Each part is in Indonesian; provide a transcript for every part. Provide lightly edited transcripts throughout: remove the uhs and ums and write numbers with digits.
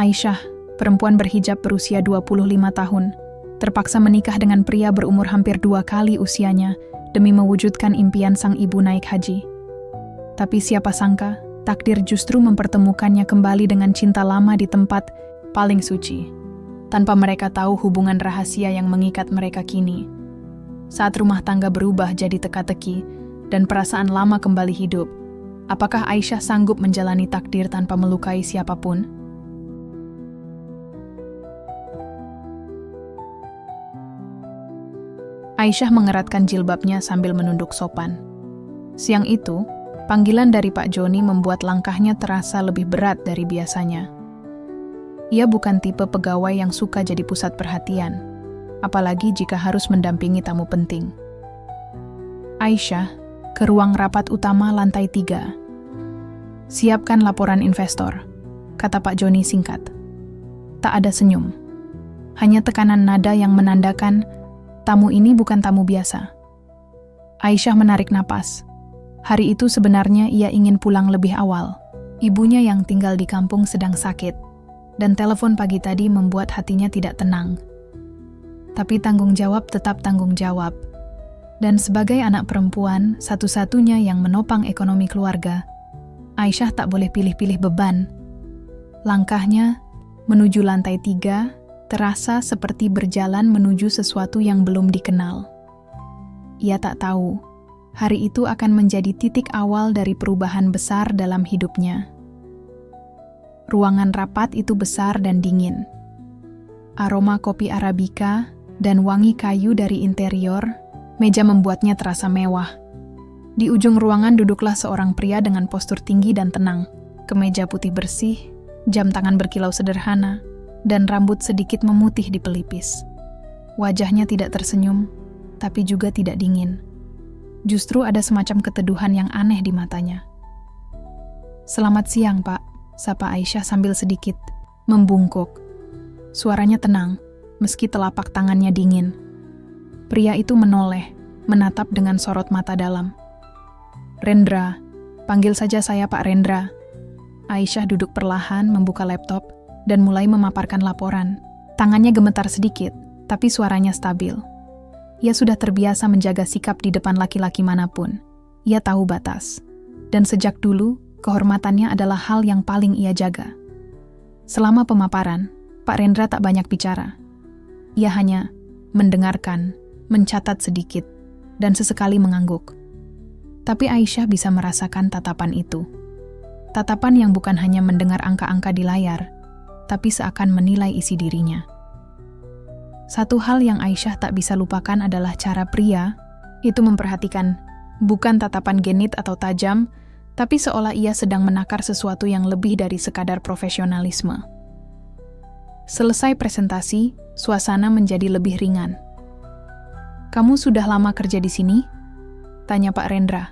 Aisyah, perempuan berhijab berusia 25 tahun, terpaksa menikah dengan pria berumur hampir 2 kali usianya demi mewujudkan impian sang ibu naik haji. Tapi siapa sangka, takdir justru mempertemukannya kembali dengan cinta lama di tempat paling suci, tanpa mereka tahu hubungan rahasia yang mengikat mereka kini. Saat rumah tangga berubah jadi teka-teki dan perasaan lama kembali hidup, apakah Aisyah sanggup menjalani takdir tanpa melukai siapapun? Aisyah mengeratkan jilbabnya sambil menunduk sopan. Siang itu, panggilan dari Pak Joni membuat langkahnya terasa lebih berat dari biasanya. Ia bukan tipe pegawai yang suka jadi pusat perhatian, apalagi jika harus mendampingi tamu penting. Aisyah, ke ruang rapat utama lantai 3. Siapkan laporan investor, kata Pak Joni singkat. Tak ada senyum, hanya tekanan nada yang menandakan tamu ini bukan tamu biasa. Aisyah menarik napas. Hari itu sebenarnya ia ingin pulang lebih awal. Ibunya yang tinggal di kampung sedang sakit, dan telepon pagi tadi membuat hatinya tidak tenang. Tapi tanggung jawab tetap tanggung jawab. Dan sebagai anak perempuan, satu-satunya yang menopang ekonomi keluarga, Aisyah tak boleh pilih-pilih beban. Langkahnya menuju lantai 3 terasa seperti berjalan menuju sesuatu yang belum dikenal. Ia tak tahu, hari itu akan menjadi titik awal dari perubahan besar dalam hidupnya. Ruangan rapat itu besar dan dingin. Aroma kopi Arabica dan wangi kayu dari interior, meja membuatnya terasa mewah. Di ujung ruangan duduklah seorang pria dengan postur tinggi dan tenang. Kemeja putih bersih, jam tangan berkilau sederhana, dan rambut sedikit memutih di pelipis. Wajahnya tidak tersenyum, tapi juga tidak dingin. Justru ada semacam keteduhan yang aneh di matanya. "Selamat siang, Pak," sapa Aisyah sambil sedikit membungkuk. Suaranya tenang, meski telapak tangannya dingin. Pria itu menoleh, menatap dengan sorot mata dalam. "Rendra, panggil saja saya Pak Rendra." Aisyah duduk perlahan, membuka laptop, dan mulai memaparkan laporan. Tangannya gemetar sedikit, tapi suaranya stabil. Ia sudah terbiasa menjaga sikap di depan laki-laki manapun. Ia tahu batas. Dan sejak dulu, kehormatannya adalah hal yang paling ia jaga. Selama pemaparan, Pak Rendra tak banyak bicara. Ia hanya mendengarkan, mencatat sedikit, dan sesekali mengangguk. Tapi Aisyah bisa merasakan tatapan itu. Tatapan yang bukan hanya mendengar angka-angka di layar, tapi seakan menilai isi dirinya. Satu hal yang Aisyah tak bisa lupakan adalah cara pria itu memperhatikan bukan tatapan genit atau tajam, tapi seolah ia sedang menakar sesuatu yang lebih dari sekadar profesionalisme. Selesai presentasi, suasana menjadi lebih ringan. "Kamu sudah lama kerja di sini?" tanya Pak Rendra.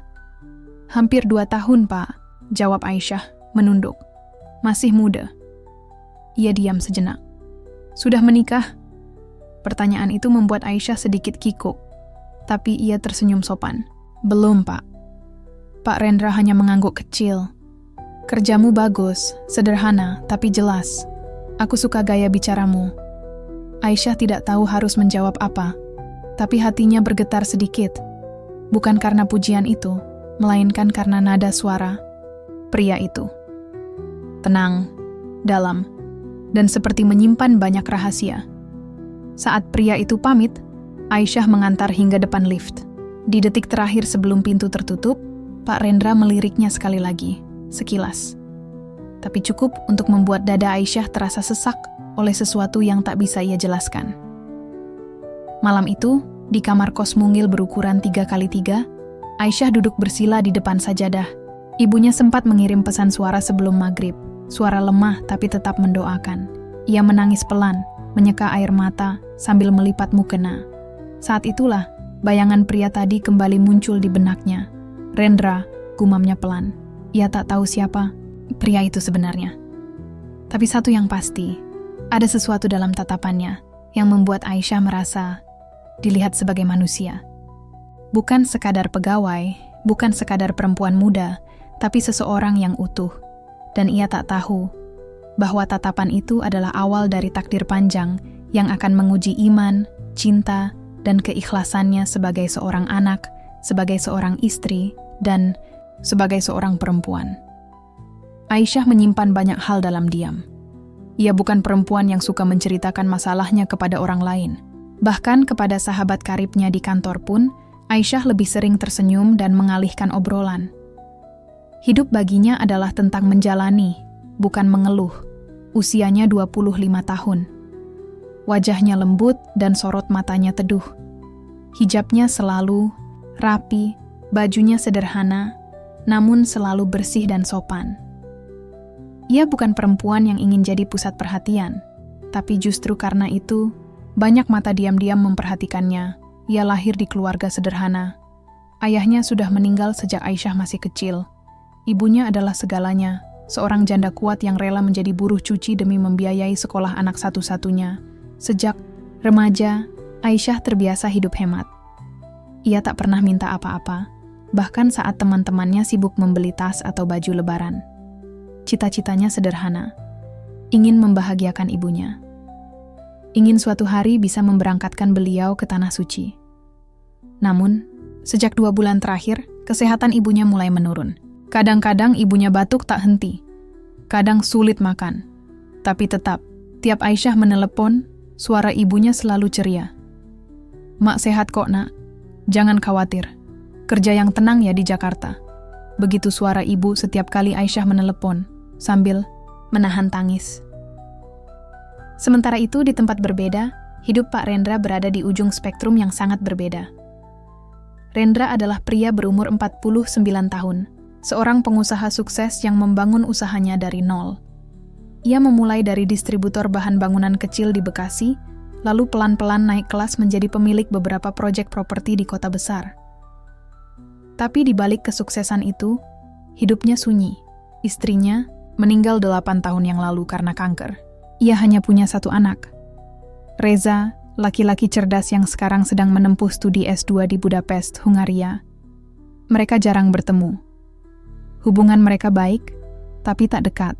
"Hampir 2 tahun, Pak," jawab Aisyah, menunduk. "Masih muda." Ia diam sejenak. "Sudah menikah?" Pertanyaan itu membuat Aisyah sedikit kikuk, tapi ia tersenyum sopan. "Belum, Pak." Pak Rendra hanya mengangguk kecil. "Kerjamu bagus, sederhana, tapi jelas. Aku suka gaya bicaramu." Aisyah tidak tahu harus menjawab apa, tapi hatinya bergetar sedikit. Bukan karena pujian itu, melainkan karena nada suara pria itu. Tenang, dalam, dan seperti menyimpan banyak rahasia. Saat pria itu pamit, Aisyah mengantar hingga depan lift. Di detik terakhir sebelum pintu tertutup, Pak Rendra meliriknya sekali lagi, sekilas. Tapi cukup untuk membuat dada Aisyah terasa sesak oleh sesuatu yang tak bisa ia jelaskan. Malam itu, di kamar kos mungil berukuran 3x3, Aisyah duduk bersila di depan sajadah. Ibunya sempat mengirim pesan suara sebelum maghrib, suara lemah tapi tetap mendoakan. Ia menangis pelan, menyeka air mata sambil melipat mukena. Saat itulah, bayangan pria tadi kembali muncul di benaknya. "Rendra," gumamnya pelan. Ia tak tahu siapa pria itu sebenarnya. Tapi satu yang pasti, ada sesuatu dalam tatapannya yang membuat Aisyah merasa dilihat sebagai manusia. Bukan sekadar pegawai, bukan sekadar perempuan muda, tapi seseorang yang utuh. Dan ia tak tahu bahwa tatapan itu adalah awal dari takdir panjang yang akan menguji iman, cinta, dan keikhlasannya sebagai seorang anak, sebagai seorang istri, dan sebagai seorang perempuan. Aisyah menyimpan banyak hal dalam diam. Ia bukan perempuan yang suka menceritakan masalahnya kepada orang lain. Bahkan kepada sahabat karibnya di kantor pun, Aisyah lebih sering tersenyum dan mengalihkan obrolan. Hidup baginya adalah tentang menjalani, bukan mengeluh. Usianya 25 tahun. Wajahnya lembut dan sorot matanya teduh. Hijabnya selalu rapi, bajunya sederhana, namun selalu bersih dan sopan. Ia bukan perempuan yang ingin jadi pusat perhatian, tapi justru karena itu, banyak mata diam-diam memperhatikannya. Ia lahir di keluarga sederhana. Ayahnya sudah meninggal sejak Aisyah masih kecil. Ibunya adalah segalanya, seorang janda kuat yang rela menjadi buruh cuci demi membiayai sekolah anak satu-satunya. Sejak remaja, Aisyah terbiasa hidup hemat. Ia tak pernah minta apa-apa, bahkan saat teman-temannya sibuk membeli tas atau baju lebaran. Cita-citanya sederhana, ingin membahagiakan ibunya. Ingin suatu hari bisa memberangkatkan beliau ke Tanah Suci. Namun, sejak 2 bulan terakhir, kesehatan ibunya mulai menurun. Kadang-kadang ibunya batuk tak henti. Kadang sulit makan. Tapi tetap, tiap Aisyah menelepon, suara ibunya selalu ceria. "Mak sehat kok, Nak. Jangan khawatir. Kerja yang tenang ya di Jakarta." Begitu suara ibu setiap kali Aisyah menelepon, sambil menahan tangis. Sementara itu, di tempat berbeda, hidup Pak Rendra berada di ujung spektrum yang sangat berbeda. Rendra adalah pria berumur 49 tahun, seorang pengusaha sukses yang membangun usahanya dari nol. Ia memulai dari distributor bahan bangunan kecil di Bekasi, lalu pelan-pelan naik kelas menjadi pemilik beberapa proyek properti di kota besar. Tapi di balik kesuksesan itu, hidupnya sunyi. Istrinya meninggal 8 tahun yang lalu karena kanker. Ia hanya punya 1 anak. Reza, laki-laki cerdas yang sekarang sedang menempuh studi S2 di Budapest, Hungaria. Mereka jarang bertemu. Hubungan mereka baik, tapi tak dekat.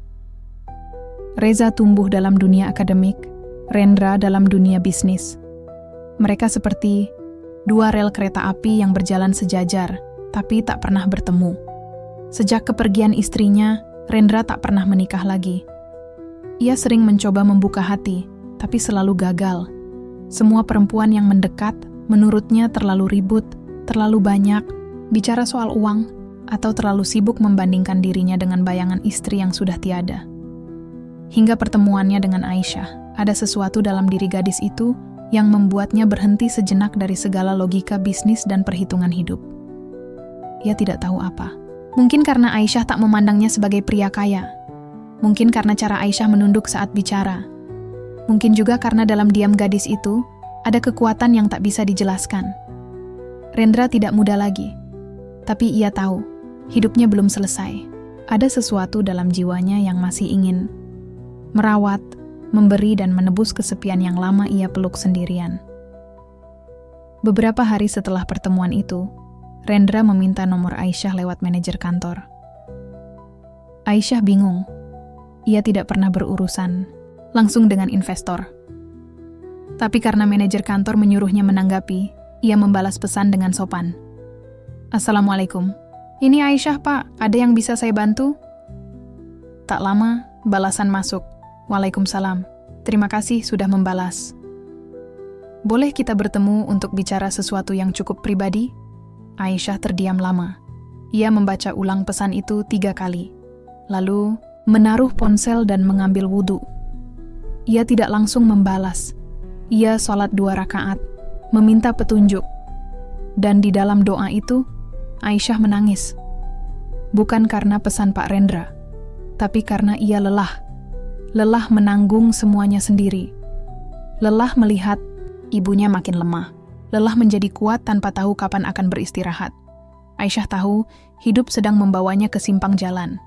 Reza tumbuh dalam dunia akademik, Rendra dalam dunia bisnis. Mereka seperti 2 rel kereta api yang berjalan sejajar, tapi tak pernah bertemu. Sejak kepergian istrinya, Rendra tak pernah menikah lagi. Ia sering mencoba membuka hati, tapi selalu gagal. Semua perempuan yang mendekat, menurutnya terlalu ribut, terlalu banyak, bicara soal uang, atau terlalu sibuk membandingkan dirinya dengan bayangan istri yang sudah tiada. Hingga pertemuannya dengan Aisyah, ada sesuatu dalam diri gadis itu yang membuatnya berhenti sejenak dari segala logika bisnis dan perhitungan hidup. Ia tidak tahu apa. Mungkin karena Aisyah tak memandangnya sebagai pria kaya. Mungkin karena cara Aisyah menunduk saat bicara. Mungkin juga karena dalam diam gadis itu, ada kekuatan yang tak bisa dijelaskan. Rendra tidak muda lagi. Tapi ia tahu, hidupnya belum selesai. Ada sesuatu dalam jiwanya yang masih ingin merawat, memberi dan menebus kesepian yang lama ia peluk sendirian. Beberapa hari setelah pertemuan itu, Rendra meminta nomor Aisyah lewat manajer kantor. Aisyah bingung. Ia tidak pernah berurusan langsung dengan investor. Tapi karena manajer kantor menyuruhnya menanggapi, ia membalas pesan dengan sopan. "Assalamualaikum. Ini Aisyah, Pak. Ada yang bisa saya bantu?" Tak lama, balasan masuk. "Waalaikumsalam. Terima kasih sudah membalas. Boleh kita bertemu untuk bicara sesuatu yang cukup pribadi?" Aisyah terdiam lama. Ia membaca ulang pesan itu 3 kali. Lalu, menaruh ponsel dan mengambil wudhu. Ia tidak langsung membalas. Ia sholat 2 rakaat, meminta petunjuk. Dan di dalam doa itu, Aisyah menangis. Bukan karena pesan Pak Rendra, tapi karena ia lelah. Lelah menanggung semuanya sendiri. Lelah melihat ibunya makin lemah. Lelah menjadi kuat tanpa tahu kapan akan beristirahat. Aisyah tahu hidup sedang membawanya ke simpang jalan.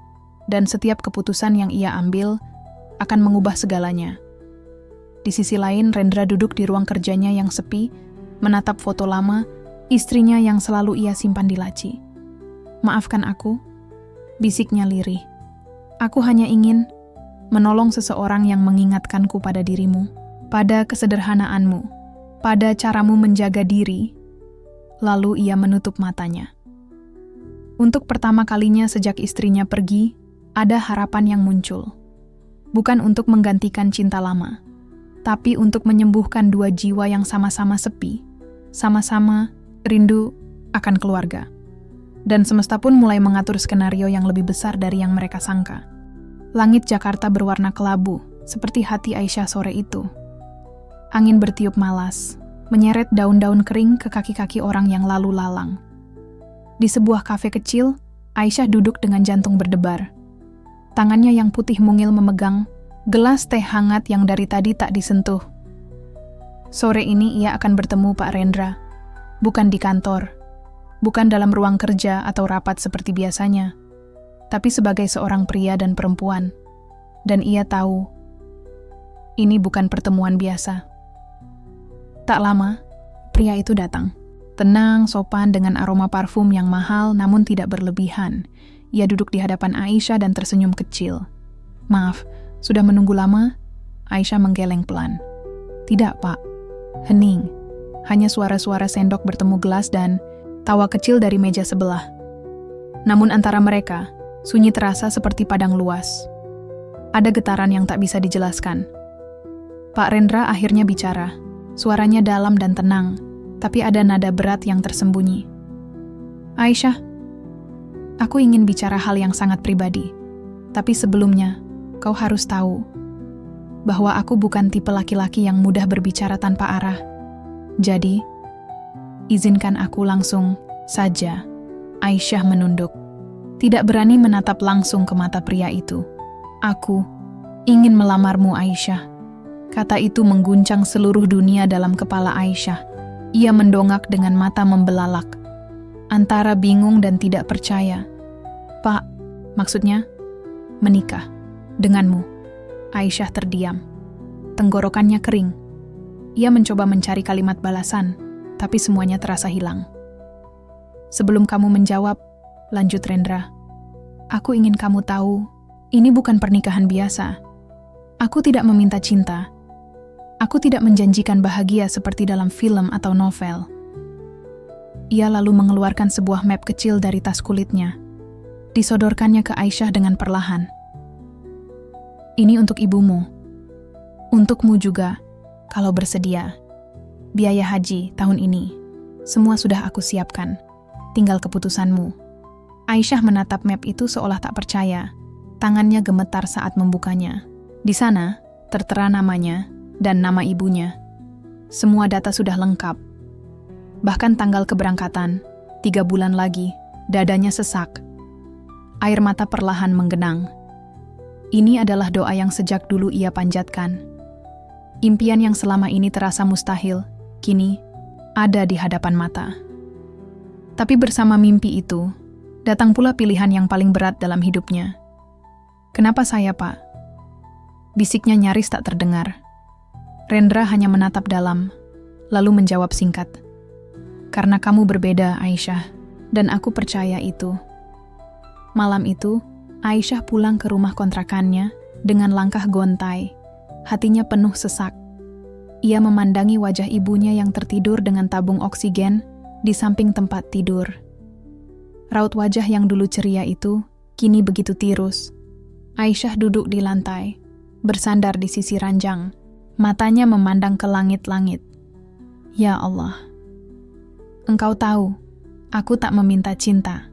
Dan setiap keputusan yang ia ambil akan mengubah segalanya. Di sisi lain, Rendra duduk di ruang kerjanya yang sepi, menatap foto lama, istrinya yang selalu ia simpan di laci. "Maafkan aku," bisiknya lirih. "Aku hanya ingin..." menolong seseorang yang mengingatkanku pada dirimu, pada kesederhanaanmu, pada caramu menjaga diri. Lalu ia menutup matanya. Untuk pertama kalinya sejak istrinya pergi, ada harapan yang muncul. Bukan untuk menggantikan cinta lama, tapi untuk menyembuhkan dua jiwa yang sama-sama sepi, sama-sama rindu akan keluarga. Dan semesta pun mulai mengatur skenario yang lebih besar dari yang mereka sangka. Langit Jakarta berwarna kelabu, seperti hati Aisyah sore itu. Angin bertiup malas, menyeret daun-daun kering ke kaki-kaki orang yang lalu lalang. Di sebuah kafe kecil, Aisyah duduk dengan jantung berdebar. Tangannya yang putih mungil memegang gelas teh hangat yang dari tadi tak disentuh. Sore ini ia akan bertemu Pak Rendra. Bukan di kantor, bukan dalam ruang kerja atau rapat seperti biasanya, tapi sebagai seorang pria dan perempuan. Dan ia tahu, ini bukan pertemuan biasa. Tak lama, pria itu datang. Tenang, sopan dengan aroma parfum yang mahal namun tidak berlebihan. Ia duduk di hadapan Aisyah dan tersenyum kecil. "Maaf, sudah menunggu lama?" Aisyah menggeleng pelan. "Tidak, Pak." Hening. Hanya suara-suara sendok bertemu gelas dan tawa kecil dari meja sebelah. Namun antara mereka, sunyi terasa seperti padang luas. Ada getaran yang tak bisa dijelaskan. Pak Rendra akhirnya bicara. Suaranya dalam dan tenang, tapi ada nada berat yang tersembunyi. "Aisyah, aku ingin bicara hal yang sangat pribadi. Tapi sebelumnya, kau harus tahu bahwa aku bukan tipe laki-laki yang mudah berbicara tanpa arah. Jadi, izinkan aku langsung saja." Aisyah menunduk. Tidak berani menatap langsung ke mata pria itu. "Aku ingin melamarmu, Aisyah." Kata itu mengguncang seluruh dunia dalam kepala Aisyah. Ia mendongak dengan mata membelalak, antara bingung dan tidak percaya. "Pak, maksudnya menikah denganmu?" Aisyah terdiam. Tenggorokannya kering. Ia mencoba mencari kalimat balasan, tapi semuanya terasa hilang. "Sebelum kamu menjawab," lanjut Rendra, "aku ingin kamu tahu, ini bukan pernikahan biasa. Aku tidak meminta cinta. Aku tidak menjanjikan bahagia seperti dalam film atau novel." Ia lalu mengeluarkan sebuah map kecil dari tas kulitnya. Disodorkannya ke Aisyah dengan perlahan. "Ini untuk ibumu. Untukmu juga, kalau bersedia. Biaya haji tahun ini. Semua sudah aku siapkan. Tinggal keputusanmu." Aisyah menatap map itu seolah tak percaya. Tangannya gemetar saat membukanya. Di sana, tertera namanya dan nama ibunya. Semua data sudah lengkap. Bahkan tanggal keberangkatan, 3 bulan lagi, dadanya sesak. Air mata perlahan menggenang. Ini adalah doa yang sejak dulu ia panjatkan. Impian yang selama ini terasa mustahil, kini ada di hadapan mata. Tapi bersama mimpi itu, datang pula pilihan yang paling berat dalam hidupnya. "Kenapa saya, Pak?" Bisiknya nyaris tak terdengar. Rendra hanya menatap dalam, lalu menjawab singkat. "Karena kamu berbeda, Aisyah, dan aku percaya itu." Malam itu, Aisyah pulang ke rumah kontrakannya dengan langkah gontai, hatinya penuh sesak. Ia memandangi wajah ibunya yang tertidur dengan tabung oksigen di samping tempat tidur. Raut wajah yang dulu ceria itu kini begitu tirus. Aisyah duduk di lantai, bersandar di sisi ranjang, matanya memandang ke langit-langit. "Ya Allah, Engkau tahu, aku tak meminta cinta.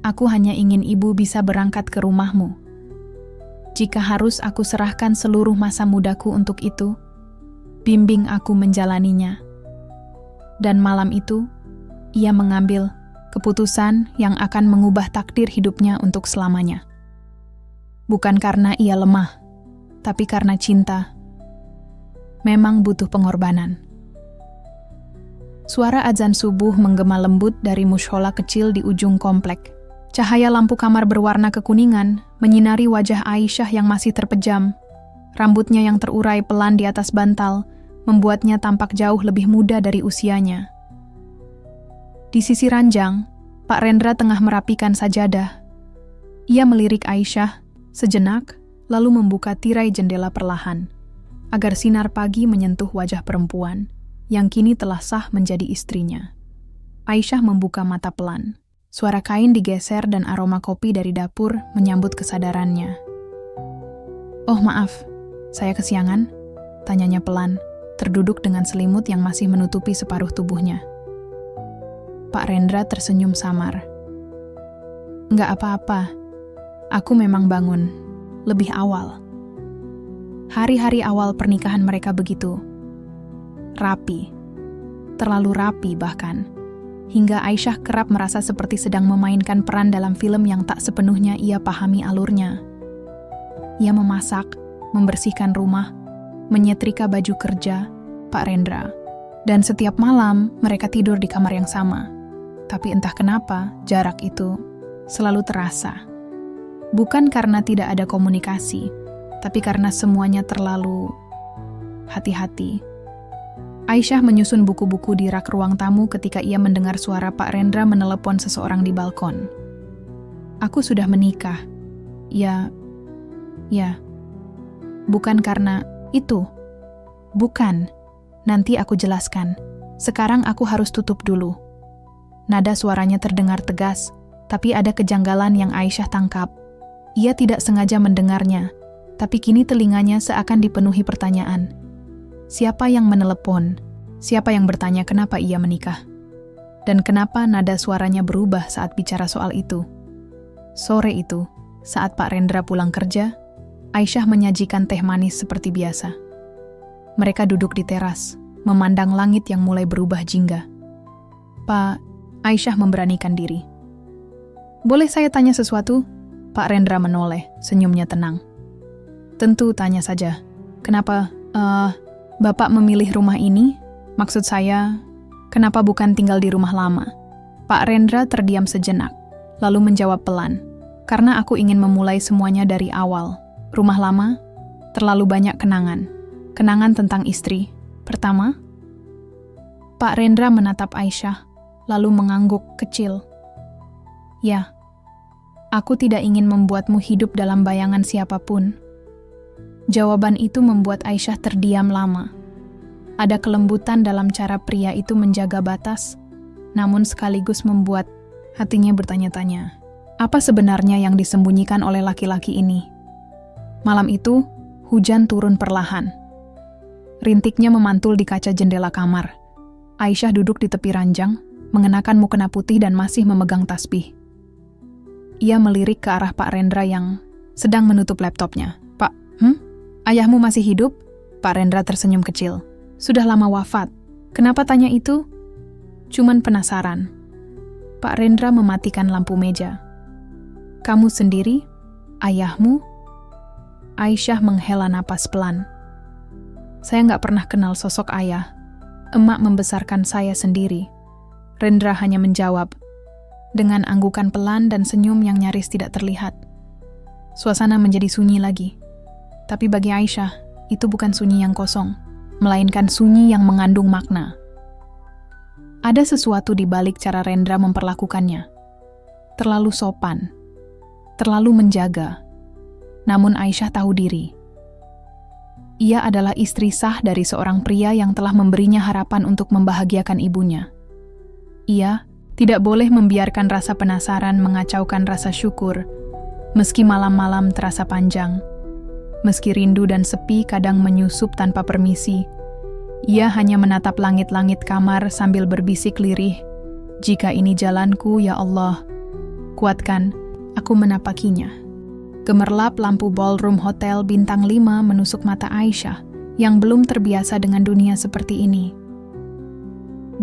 Aku hanya ingin ibu bisa berangkat ke rumahmu. Jika harus aku serahkan seluruh masa mudaku untuk itu, bimbing aku menjalaninya." Dan malam itu, ia mengambil keputusan yang akan mengubah takdir hidupnya untuk selamanya. Bukan karena ia lemah, tapi karena cinta memang butuh pengorbanan. Suara azan subuh menggema lembut dari mushola kecil di ujung komplek. Cahaya lampu kamar berwarna kekuningan menyinari wajah Aisyah yang masih terpejam. Rambutnya yang terurai pelan di atas bantal membuatnya tampak jauh lebih muda dari usianya. Di sisi ranjang, Pak Rendra tengah merapikan sajadah. Ia melirik Aisyah sejenak, lalu membuka tirai jendela perlahan, agar sinar pagi menyentuh wajah perempuan yang kini telah sah menjadi istrinya. Aisyah membuka mata pelan. Suara kain digeser dan aroma kopi dari dapur menyambut kesadarannya. "Oh maaf, saya kesiangan?" tanyanya pelan, terduduk dengan selimut yang masih menutupi separuh tubuhnya. Pak Rendra tersenyum samar. "Nggak apa-apa, aku memang bangun lebih awal." Hari-hari awal pernikahan mereka begitu. Rapi, terlalu rapi bahkan. Hingga Aisyah kerap merasa seperti sedang memainkan peran dalam film yang tak sepenuhnya ia pahami alurnya. Ia memasak, membersihkan rumah, menyetrika baju kerja Pak Rendra. Dan setiap malam mereka tidur di kamar yang sama. Tapi entah kenapa jarak itu selalu terasa. Bukan karena tidak ada komunikasi, tapi karena semuanya terlalu hati-hati. Aisyah menyusun buku-buku di rak ruang tamu ketika ia mendengar suara Pak Rendra menelepon seseorang di balkon. "Aku sudah menikah." Ya. Bukan karena itu. Bukan. Nanti aku jelaskan. Sekarang aku harus tutup dulu. Nada suaranya terdengar tegas, tapi ada kejanggalan yang Aisyah tangkap. Ia tidak sengaja mendengarnya, tapi kini telinganya seakan dipenuhi pertanyaan. Siapa yang menelepon? Siapa yang bertanya kenapa ia menikah? Dan kenapa nada suaranya berubah saat bicara soal itu? Sore itu, saat Pak Rendra pulang kerja, Aisyah menyajikan teh manis seperti biasa. Mereka duduk di teras, memandang langit yang mulai berubah jingga. "Pak," Aisyah memberanikan diri. "Boleh saya tanya sesuatu?" Pak Rendra menoleh, senyumnya tenang. "Tentu, tanya saja. Kenapa, Bapak memilih rumah ini? Maksud saya, kenapa bukan tinggal di rumah lama?" Pak Rendra terdiam sejenak, lalu menjawab pelan. "Karena aku ingin memulai semuanya dari awal. Rumah lama, terlalu banyak kenangan. Kenangan tentang istri. Pertama." Pak Rendra menatap Aisyah, lalu mengangguk kecil. "Ya, aku tidak ingin membuatmu hidup dalam bayangan siapapun." Jawaban itu membuat Aisyah terdiam lama. Ada kelembutan dalam cara pria itu menjaga batas, namun sekaligus membuat hatinya bertanya-tanya. Apa sebenarnya yang disembunyikan oleh laki-laki ini? Malam itu, hujan turun perlahan. Rintiknya memantul di kaca jendela kamar. Aisyah duduk di tepi ranjang, mengenakan mukena putih dan masih memegang tasbih. Ia melirik ke arah Pak Rendra yang sedang menutup laptopnya. "Pak, ayahmu masih hidup?" Pak Rendra tersenyum kecil. "Sudah lama wafat. Kenapa tanya itu?" "Cuman penasaran." Pak Rendra mematikan lampu meja. "Kamu sendiri? Ayahmu?" Aisyah menghela napas pelan. "Saya nggak pernah kenal sosok ayah. Emak membesarkan saya sendiri." Rendra hanya menjawab, dengan anggukan pelan dan senyum yang nyaris tidak terlihat. Suasana menjadi sunyi lagi. Tapi bagi Aisyah, itu bukan sunyi yang kosong, melainkan sunyi yang mengandung makna. Ada sesuatu di balik cara Rendra memperlakukannya. Terlalu sopan, terlalu menjaga. Namun Aisyah tahu diri. Ia adalah istri sah dari seorang pria yang telah memberinya harapan untuk membahagiakan ibunya. Ia tidak boleh membiarkan rasa penasaran mengacaukan rasa syukur, meski malam-malam terasa panjang. Meski rindu dan sepi kadang menyusup tanpa permisi, ia hanya menatap langit-langit kamar sambil berbisik lirih, "Jika ini jalanku, ya Allah, kuatkan aku menapakinya." Gemerlap lampu ballroom hotel bintang 5 menusuk mata Aisyah yang belum terbiasa dengan dunia seperti ini.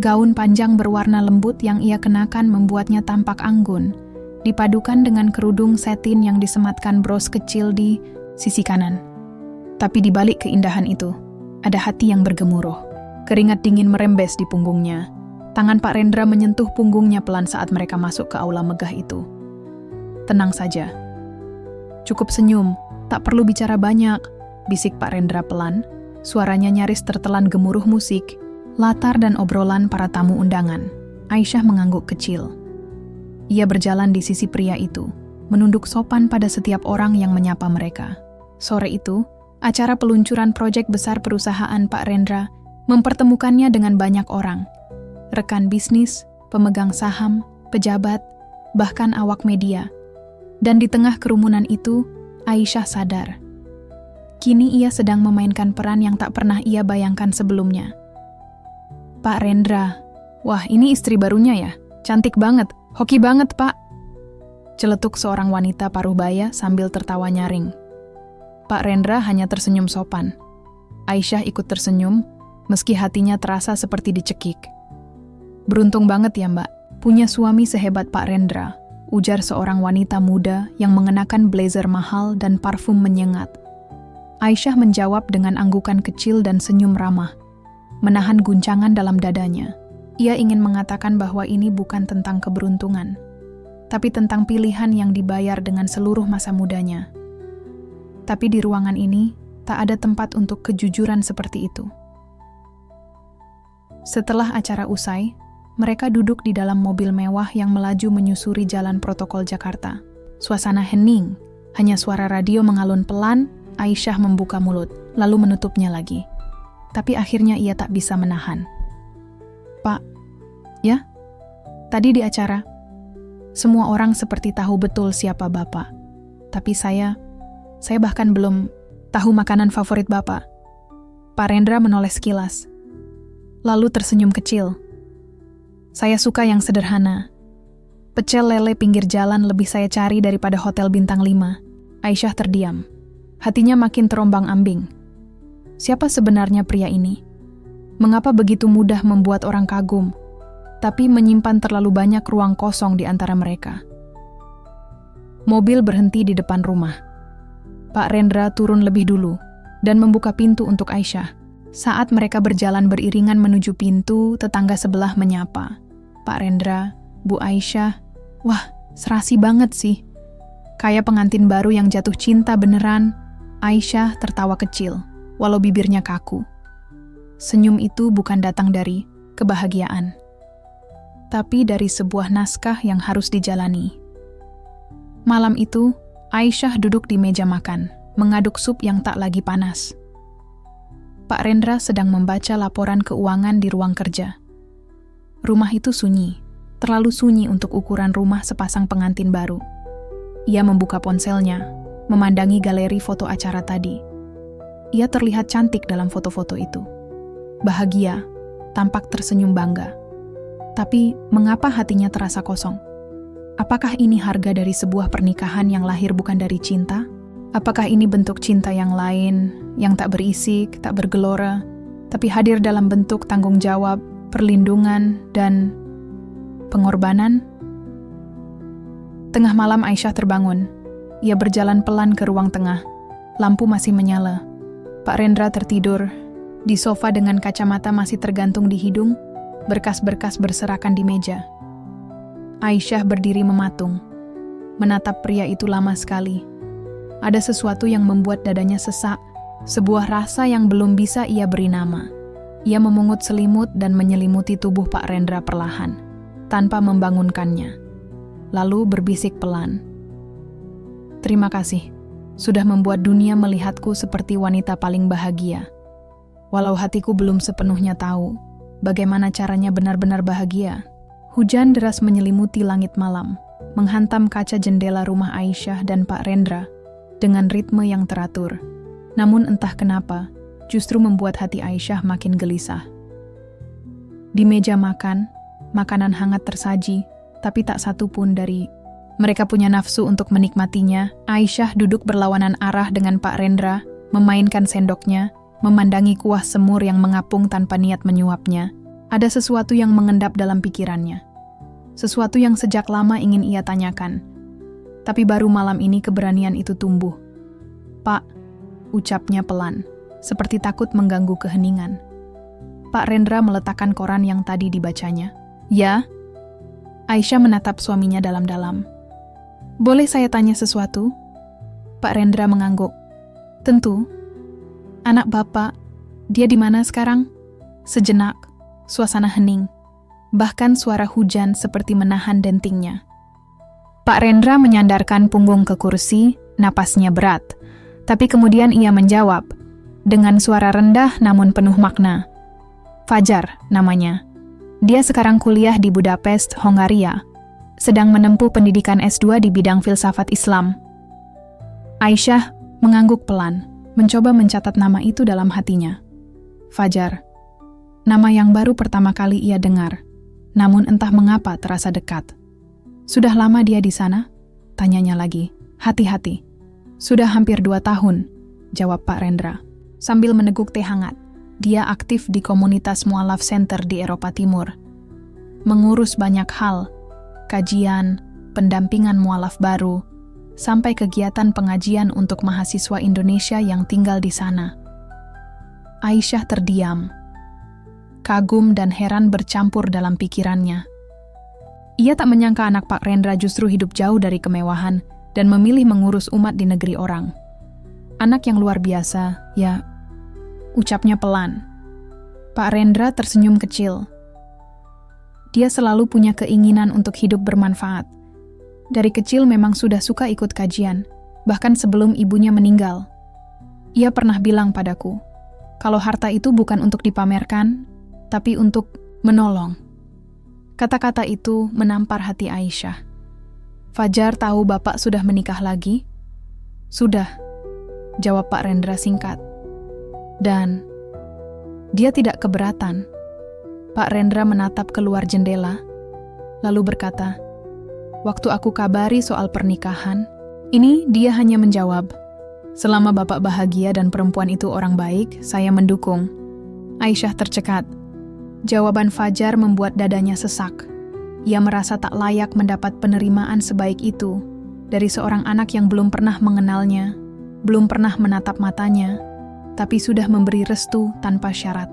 Gaun panjang berwarna lembut yang ia kenakan membuatnya tampak anggun, dipadukan dengan kerudung satin yang disematkan bros kecil di sisi kanan. Tapi di balik keindahan itu, ada hati yang bergemuruh. Keringat dingin merembes di punggungnya. Tangan Pak Rendra menyentuh punggungnya pelan saat mereka masuk ke aula megah itu. "Tenang saja. Cukup senyum, tak perlu bicara banyak," bisik Pak Rendra pelan. Suaranya nyaris tertelan gemuruh musik, latar dan obrolan para tamu undangan. Aisyah mengangguk kecil. Ia berjalan di sisi pria itu, menunduk sopan pada setiap orang yang menyapa mereka. Sore itu, acara peluncuran proyek besar perusahaan Pak Rendra mempertemukannya dengan banyak orang. Rekan bisnis, pemegang saham, pejabat, bahkan awak media. Dan di tengah kerumunan itu, Aisyah sadar. Kini ia sedang memainkan peran yang tak pernah ia bayangkan sebelumnya. Pak Rendra, wah ini istri barunya ya? Cantik banget, hoki banget Pak. Celetuk seorang wanita paruh-baya sambil tertawa nyaring. Pak Rendra hanya tersenyum sopan. Aisyah ikut tersenyum, meski hatinya terasa seperti dicekik. Beruntung banget ya Mbak, punya suami sehebat Pak Rendra, ujar seorang wanita muda yang mengenakan blazer mahal dan parfum menyengat. Aisyah menjawab dengan anggukan kecil dan senyum ramah, menahan guncangan dalam dadanya. Ia ingin mengatakan bahwa ini bukan tentang keberuntungan, tapi tentang pilihan yang dibayar dengan seluruh masa mudanya. Tapi di ruangan ini, tak ada tempat untuk kejujuran seperti itu. Setelah acara usai, mereka duduk di dalam mobil mewah yang melaju menyusuri jalan protokol Jakarta. Suasana hening, hanya suara radio mengalun pelan. Aisyah membuka mulut, lalu menutupnya lagi. Tapi akhirnya ia tak bisa menahan. Pak, ya? Tadi di acara, semua orang seperti tahu betul siapa Bapak. Tapi saya bahkan belum tahu makanan favorit Bapak. Pak Rendra menoleh sekilas, lalu tersenyum kecil. Saya suka yang sederhana. Pecel lele pinggir jalan lebih saya cari daripada hotel bintang 5. Aisyah terdiam. Hatinya makin terombang-ambing. Siapa sebenarnya pria ini? Mengapa begitu mudah membuat orang kagum, tapi menyimpan terlalu banyak ruang kosong di antara mereka? Mobil berhenti di depan rumah. Pak Rendra turun lebih dulu dan membuka pintu untuk Aisyah. Saat mereka berjalan beriringan menuju pintu, tetangga sebelah menyapa. Pak Rendra, Bu Aisyah, wah serasi banget sih. Kayak pengantin baru yang jatuh cinta beneran. Aisyah tertawa kecil, walau bibirnya kaku. Senyum itu bukan datang dari kebahagiaan, tapi dari sebuah naskah yang harus dijalani. Malam itu, Aisyah duduk di meja makan, mengaduk sup yang tak lagi panas. Pak Rendra sedang membaca laporan keuangan di ruang kerja. Rumah itu sunyi, terlalu sunyi untuk ukuran rumah sepasang pengantin baru. Ia membuka ponselnya, memandangi galeri foto acara tadi. Ia terlihat cantik dalam foto-foto itu. Bahagia, tampak tersenyum bangga. Tapi mengapa hatinya terasa kosong? Apakah ini harga dari sebuah pernikahan yang lahir bukan dari cinta? Apakah ini bentuk cinta yang lain, yang tak berisik, tak bergelora, tapi hadir dalam bentuk tanggung jawab, perlindungan, dan pengorbanan? Tengah malam Aisyah terbangun. Ia berjalan pelan ke ruang tengah. Lampu masih menyala. Pak Rendra tertidur. Di sofa dengan kacamata masih tergantung di hidung, berkas-berkas berserakan di meja. Aisyah berdiri mematung, menatap pria itu lama sekali. Ada sesuatu yang membuat dadanya sesak, sebuah rasa yang belum bisa ia beri nama. Ia memungut selimut dan menyelimuti tubuh Pak Rendra perlahan, tanpa membangunkannya. Lalu berbisik pelan, "Terima kasih, sudah membuat dunia melihatku seperti wanita paling bahagia. Walau hatiku belum sepenuhnya tahu bagaimana caranya benar-benar bahagia." Hujan deras menyelimuti langit malam, menghantam kaca jendela rumah Aisyah dan Pak Rendra dengan ritme yang teratur. Namun entah kenapa, justru membuat hati Aisyah makin gelisah. Di meja makan, makanan hangat tersaji, tapi tak satu pun dari mereka punya nafsu untuk menikmatinya. Aisyah duduk berlawanan arah dengan Pak Rendra, memainkan sendoknya, memandangi kuah semur yang mengapung tanpa niat menyuapnya. Ada sesuatu yang mengendap dalam pikirannya. Sesuatu yang sejak lama ingin ia tanyakan. Tapi baru malam ini keberanian itu tumbuh. "Pak," ucapnya pelan, seperti takut mengganggu keheningan. Pak Rendra meletakkan koran yang tadi dibacanya. "Ya?" Aisyah menatap suaminya dalam-dalam. "Boleh saya tanya sesuatu?" Pak Rendra mengangguk. "Tentu. Anak Bapak, dia di mana sekarang?" Sejenak, suasana hening. Bahkan suara hujan seperti menahan dentingnya. Pak Rendra menyandarkan punggung ke kursi, napasnya berat. Tapi kemudian ia menjawab, dengan suara rendah namun penuh makna. Fajar namanya. Dia sekarang kuliah di Budapest, Hongaria, sedang menempuh pendidikan S2 di bidang filsafat Islam. Aisyah mengangguk pelan, mencoba mencatat nama itu dalam hatinya. Fajar. Nama yang baru pertama kali ia dengar, namun entah mengapa terasa dekat. Sudah lama dia di sana? Tanyanya lagi. Hati-hati. Sudah hampir 2 tahun, jawab Pak Rendra. Sambil meneguk teh hangat, dia aktif di komunitas Mualaf Center di Eropa Timur. Mengurus banyak hal, kajian, pendampingan mualaf baru, sampai kegiatan pengajian untuk mahasiswa Indonesia yang tinggal di sana. Aisyah terdiam. Kagum dan heran bercampur dalam pikirannya. Ia tak menyangka anak Pak Rendra justru hidup jauh dari kemewahan dan memilih mengurus umat di negeri orang. Anak yang luar biasa, ya, ucapnya pelan. Pak Rendra tersenyum kecil. Dia selalu punya keinginan untuk hidup bermanfaat. Dari kecil memang sudah suka ikut kajian, bahkan sebelum ibunya meninggal. Ia pernah bilang padaku, kalau harta itu bukan untuk dipamerkan, tapi untuk menolong. Kata-kata itu menampar hati Aisyah. Fajar tahu bapak sudah menikah lagi? Sudah, jawab Pak Rendra singkat. Dan dia tidak keberatan. Pak Rendra menatap keluar jendela, lalu berkata, waktu aku kabari soal pernikahan, ini dia hanya menjawab, selama bapak bahagia dan perempuan itu orang baik, saya mendukung. Aisyah tercekat. Jawaban Fajar membuat dadanya sesak. Ia merasa tak layak mendapat penerimaan sebaik itu dari seorang anak yang belum pernah mengenalnya, belum pernah menatap matanya, tapi sudah memberi restu tanpa syarat.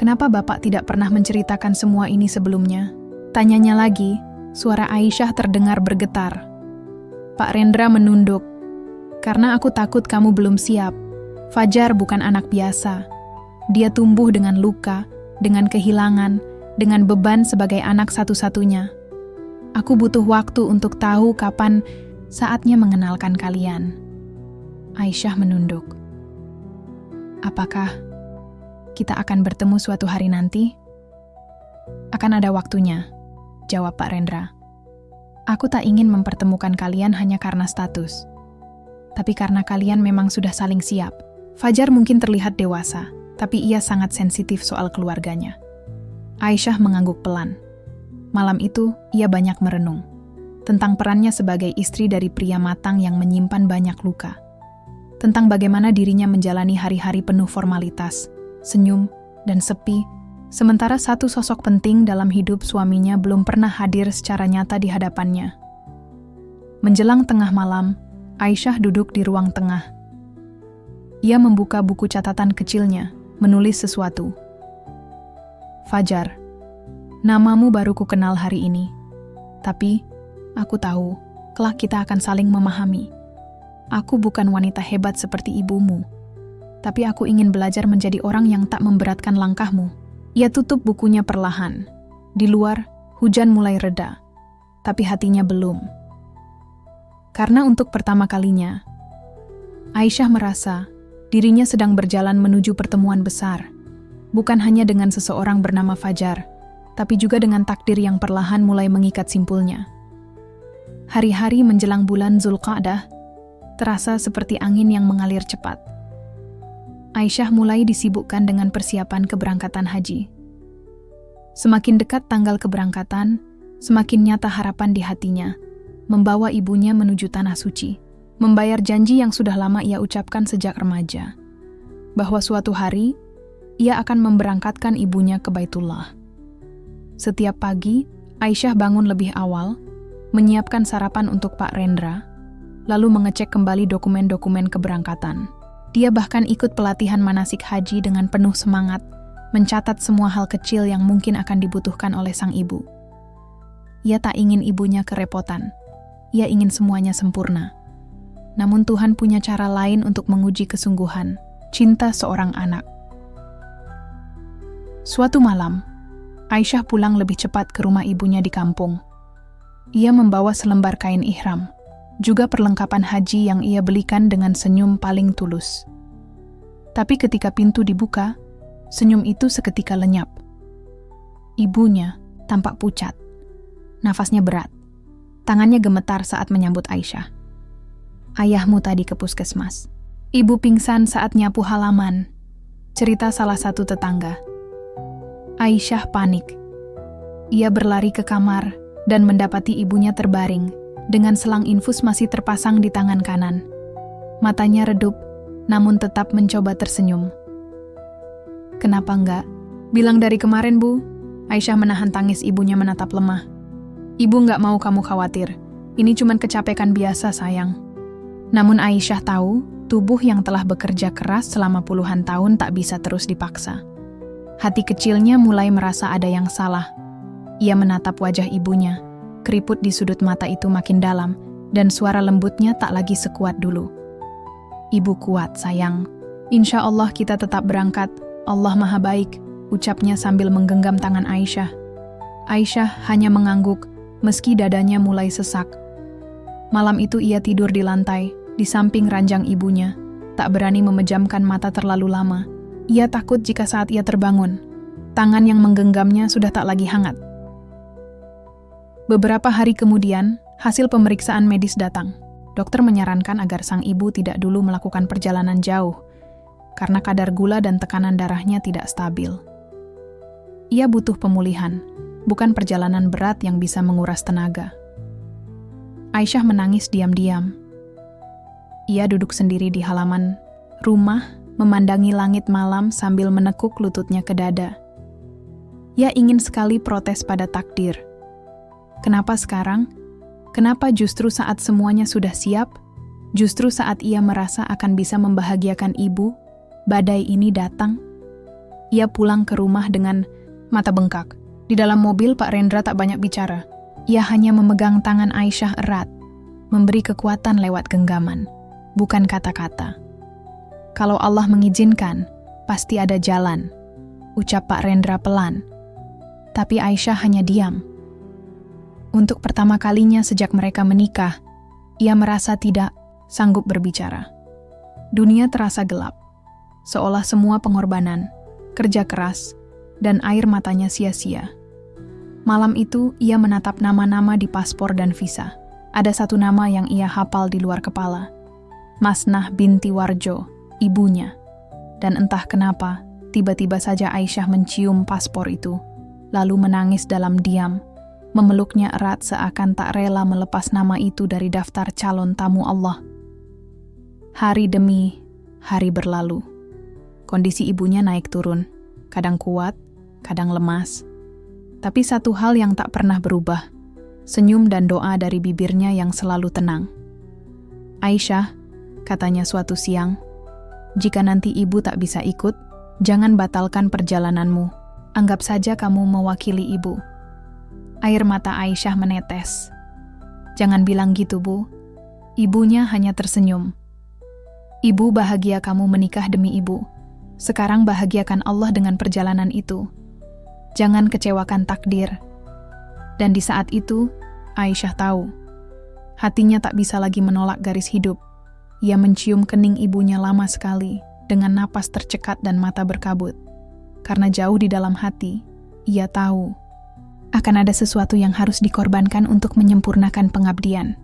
Kenapa bapak tidak pernah menceritakan semua ini sebelumnya? Tanyanya lagi, suara Aisyah terdengar bergetar. Pak Rendra menunduk. Karena aku takut kamu belum siap. Fajar bukan anak biasa. Dia tumbuh dengan luka, dengan kehilangan, dengan beban sebagai anak satu-satunya. Aku butuh waktu untuk tahu kapan saatnya mengenalkan kalian. Aisyah menunduk. Apakah kita akan bertemu suatu hari nanti? Akan ada waktunya, jawab Pak Rendra. Aku tak ingin mempertemukan kalian hanya karena status. Tapi karena kalian memang sudah saling siap. Fajar mungkin terlihat dewasa, tapi ia sangat sensitif soal keluarganya. Aisyah mengangguk pelan. Malam itu, ia banyak merenung tentang perannya sebagai istri dari pria matang yang menyimpan banyak luka. Tentang bagaimana dirinya menjalani hari-hari penuh formalitas, senyum, dan sepi, sementara satu sosok penting dalam hidup suaminya belum pernah hadir secara nyata di hadapannya. Menjelang tengah malam, Aisyah duduk di ruang tengah. Ia membuka buku catatan kecilnya, menulis sesuatu. Fajar, namamu baru ku kenal hari ini. Tapi, aku tahu, kelak kita akan saling memahami. Aku bukan wanita hebat seperti ibumu. Tapi aku ingin belajar menjadi orang yang tak memberatkan langkahmu. Ia tutup bukunya perlahan. Di luar, hujan mulai reda. Tapi hatinya belum. Karena untuk pertama kalinya, Aisyah merasa dirinya sedang berjalan menuju pertemuan besar, bukan hanya dengan seseorang bernama Fajar, tapi juga dengan takdir yang perlahan mulai mengikat simpulnya. Hari-hari menjelang bulan Zulqa'dah terasa seperti angin yang mengalir cepat. Aisyah mulai disibukkan dengan persiapan keberangkatan haji. Semakin dekat tanggal keberangkatan, semakin nyata harapan di hatinya, membawa ibunya menuju tanah suci. Membayar janji yang sudah lama ia ucapkan sejak remaja, bahwa suatu hari ia akan memberangkatkan ibunya ke Baitullah. Setiap pagi, Aisyah bangun lebih awal, menyiapkan sarapan untuk Pak Rendra, lalu mengecek kembali dokumen-dokumen keberangkatan. Dia bahkan ikut pelatihan manasik haji dengan penuh semangat, mencatat semua hal kecil yang mungkin akan dibutuhkan oleh sang ibu. Ia tak ingin ibunya kerepotan, ia ingin semuanya sempurna. Namun Tuhan punya cara lain untuk menguji kesungguhan, cinta seorang anak. Suatu malam, Aisyah pulang lebih cepat ke rumah ibunya di kampung. Ia membawa selembar kain ihram, juga perlengkapan haji yang ia belikan dengan senyum paling tulus. Tapi ketika pintu dibuka, senyum itu seketika lenyap. Ibunya tampak pucat, nafasnya berat, tangannya gemetar saat menyambut Aisyah. Ayahmu tadi ke puskesmas. Ibu pingsan saat nyapu halaman, cerita salah satu tetangga. Aisyah panik. Ia berlari ke kamar dan mendapati ibunya terbaring, dengan selang infus masih terpasang di tangan kanan. Matanya redup, namun tetap mencoba tersenyum. Kenapa enggak? Bilang dari kemarin, Bu. Aisyah menahan tangis ibunya menatap lemah. Ibu enggak mau kamu khawatir. Ini cuma kecapekan biasa, sayang. Namun Aisyah tahu, tubuh yang telah bekerja keras selama puluhan tahun tak bisa terus dipaksa. Hati kecilnya mulai merasa ada yang salah. Ia menatap wajah ibunya. Keriput di sudut mata itu makin dalam, dan suara lembutnya tak lagi sekuat dulu. Ibu kuat, sayang. Insya Allah kita tetap berangkat. Allah Maha Baik, ucapnya sambil menggenggam tangan Aisyah. Aisyah hanya mengangguk, meski dadanya mulai sesak. Malam itu ia tidur di lantai, di samping ranjang ibunya, tak berani memejamkan mata terlalu lama. Ia takut jika saat ia terbangun, tangan yang menggenggamnya sudah tak lagi hangat. Beberapa hari kemudian, hasil pemeriksaan medis datang. Dokter menyarankan agar sang ibu tidak dulu melakukan perjalanan jauh, karena kadar gula dan tekanan darahnya tidak stabil. Ia butuh pemulihan, bukan perjalanan berat yang bisa menguras tenaga. Aisyah menangis diam-diam. Ia duduk sendiri di halaman rumah, memandangi langit malam sambil menekuk lututnya ke dada. Ia ingin sekali protes pada takdir. Kenapa sekarang? Kenapa justru saat semuanya sudah siap? Justru saat ia merasa akan bisa membahagiakan ibu, badai ini datang? Ia pulang ke rumah dengan mata bengkak. Di dalam mobil Pak Rendra tak banyak bicara. Ia hanya memegang tangan Aisyah erat, memberi kekuatan lewat genggaman, bukan kata-kata. Kalau Allah mengizinkan, pasti ada jalan, ucap Pak Rendra pelan. Tapi Aisyah hanya diam. Untuk pertama kalinya sejak mereka menikah, ia merasa tidak sanggup berbicara. Dunia terasa gelap, seolah semua pengorbanan, kerja keras, dan air matanya sia-sia. Malam itu, ia menatap nama-nama di paspor dan visa. Ada satu nama yang ia hafal di luar kepala. Masnah binti Warjo, ibunya. Dan entah kenapa, tiba-tiba saja Aisyah mencium paspor itu, lalu menangis dalam diam, memeluknya erat seakan tak rela melepas nama itu dari daftar calon tamu Allah. Hari demi hari berlalu. Kondisi ibunya naik turun, kadang kuat, kadang lemas. Tapi satu hal yang tak pernah berubah, senyum dan doa dari bibirnya yang selalu tenang. Aisyah, katanya suatu siang, jika nanti ibu tak bisa ikut, jangan batalkan perjalananmu. Anggap saja kamu mewakili ibu. Air mata Aisyah menetes. Jangan bilang gitu, Bu. Ibunya hanya tersenyum. Ibu bahagia kamu menikah demi ibu. Sekarang bahagiakan Allah dengan perjalanan itu. Jangan kecewakan takdir. Dan di saat itu, Aisyah tahu. Hatinya tak bisa lagi menolak garis hidup. Ia mencium kening ibunya lama sekali, dengan napas tercekat dan mata berkabut. Karena jauh di dalam hati, ia tahu akan ada sesuatu yang harus dikorbankan untuk menyempurnakan pengabdian.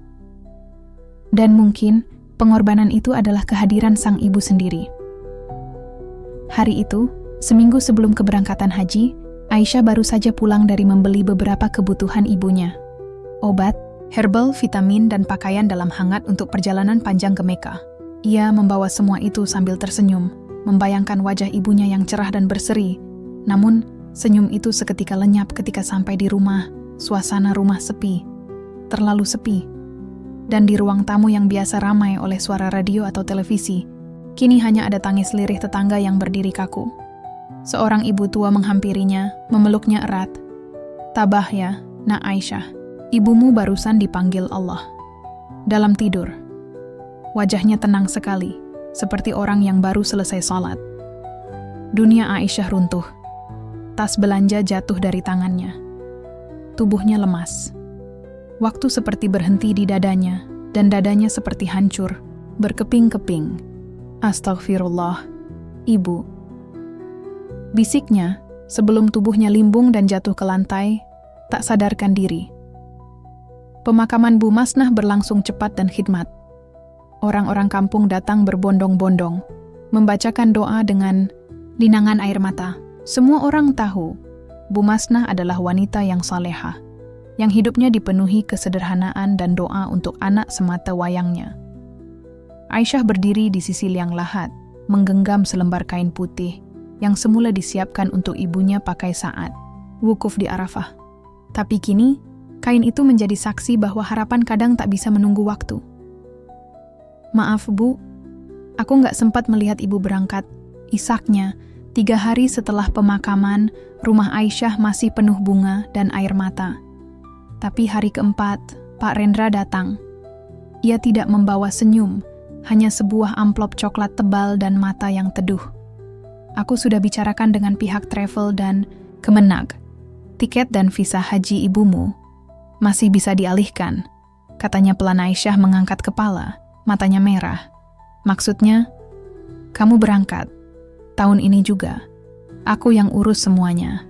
Dan mungkin, pengorbanan itu adalah kehadiran sang ibu sendiri. Hari itu, seminggu sebelum keberangkatan haji, Aisyah baru saja pulang dari membeli beberapa kebutuhan ibunya. Obat, herbal, vitamin, dan pakaian dalam hangat untuk perjalanan panjang ke Mekah. Ia membawa semua itu sambil tersenyum, membayangkan wajah ibunya yang cerah dan berseri. Namun, senyum itu seketika lenyap ketika sampai di rumah. Suasana rumah sepi, terlalu sepi. Dan di ruang tamu yang biasa ramai oleh suara radio atau televisi, kini hanya ada tangis lirih tetangga yang berdiri kaku. Seorang ibu tua menghampirinya, memeluknya erat. Tabah ya, Nak Aisyah. Ibumu barusan dipanggil Allah. Dalam tidur. Wajahnya tenang sekali, seperti orang yang baru selesai sholat. Dunia Aisyah runtuh. Tas belanja jatuh dari tangannya. Tubuhnya lemas. Waktu seperti berhenti di dadanya, dan dadanya seperti hancur, berkeping-keping. "Astaghfirullah, Ibu." Bisiknya sebelum tubuhnya limbung dan jatuh ke lantai, tak sadarkan diri. Pemakaman Bu Masnah berlangsung cepat dan khidmat. Orang-orang kampung datang berbondong-bondong, membacakan doa dengan linangan air mata. Semua orang tahu Bu Masnah adalah wanita yang salehah, yang hidupnya dipenuhi kesederhanaan dan doa untuk anak semata wayangnya. Aisyah berdiri di sisi liang lahat, menggenggam selembar kain putih yang semula disiapkan untuk ibunya pakai saat wukuf di Arafah. Tapi kini, kain itu menjadi saksi bahwa harapan kadang tak bisa menunggu waktu. "Maaf, Bu, aku nggak sempat melihat Ibu berangkat," isaknya. 3 hari setelah pemakaman, rumah Aisyah masih penuh bunga dan air mata. Tapi hari keempat, Pak Rendra datang. Ia tidak membawa senyum, hanya sebuah amplop coklat tebal dan mata yang teduh. "Aku sudah bicarakan dengan pihak travel dan Kemenag. Tiket dan visa haji ibumu masih bisa dialihkan," katanya pelan. Aisyah mengangkat kepala, matanya merah. "Maksudnya, kamu berangkat tahun ini juga. Aku yang urus semuanya.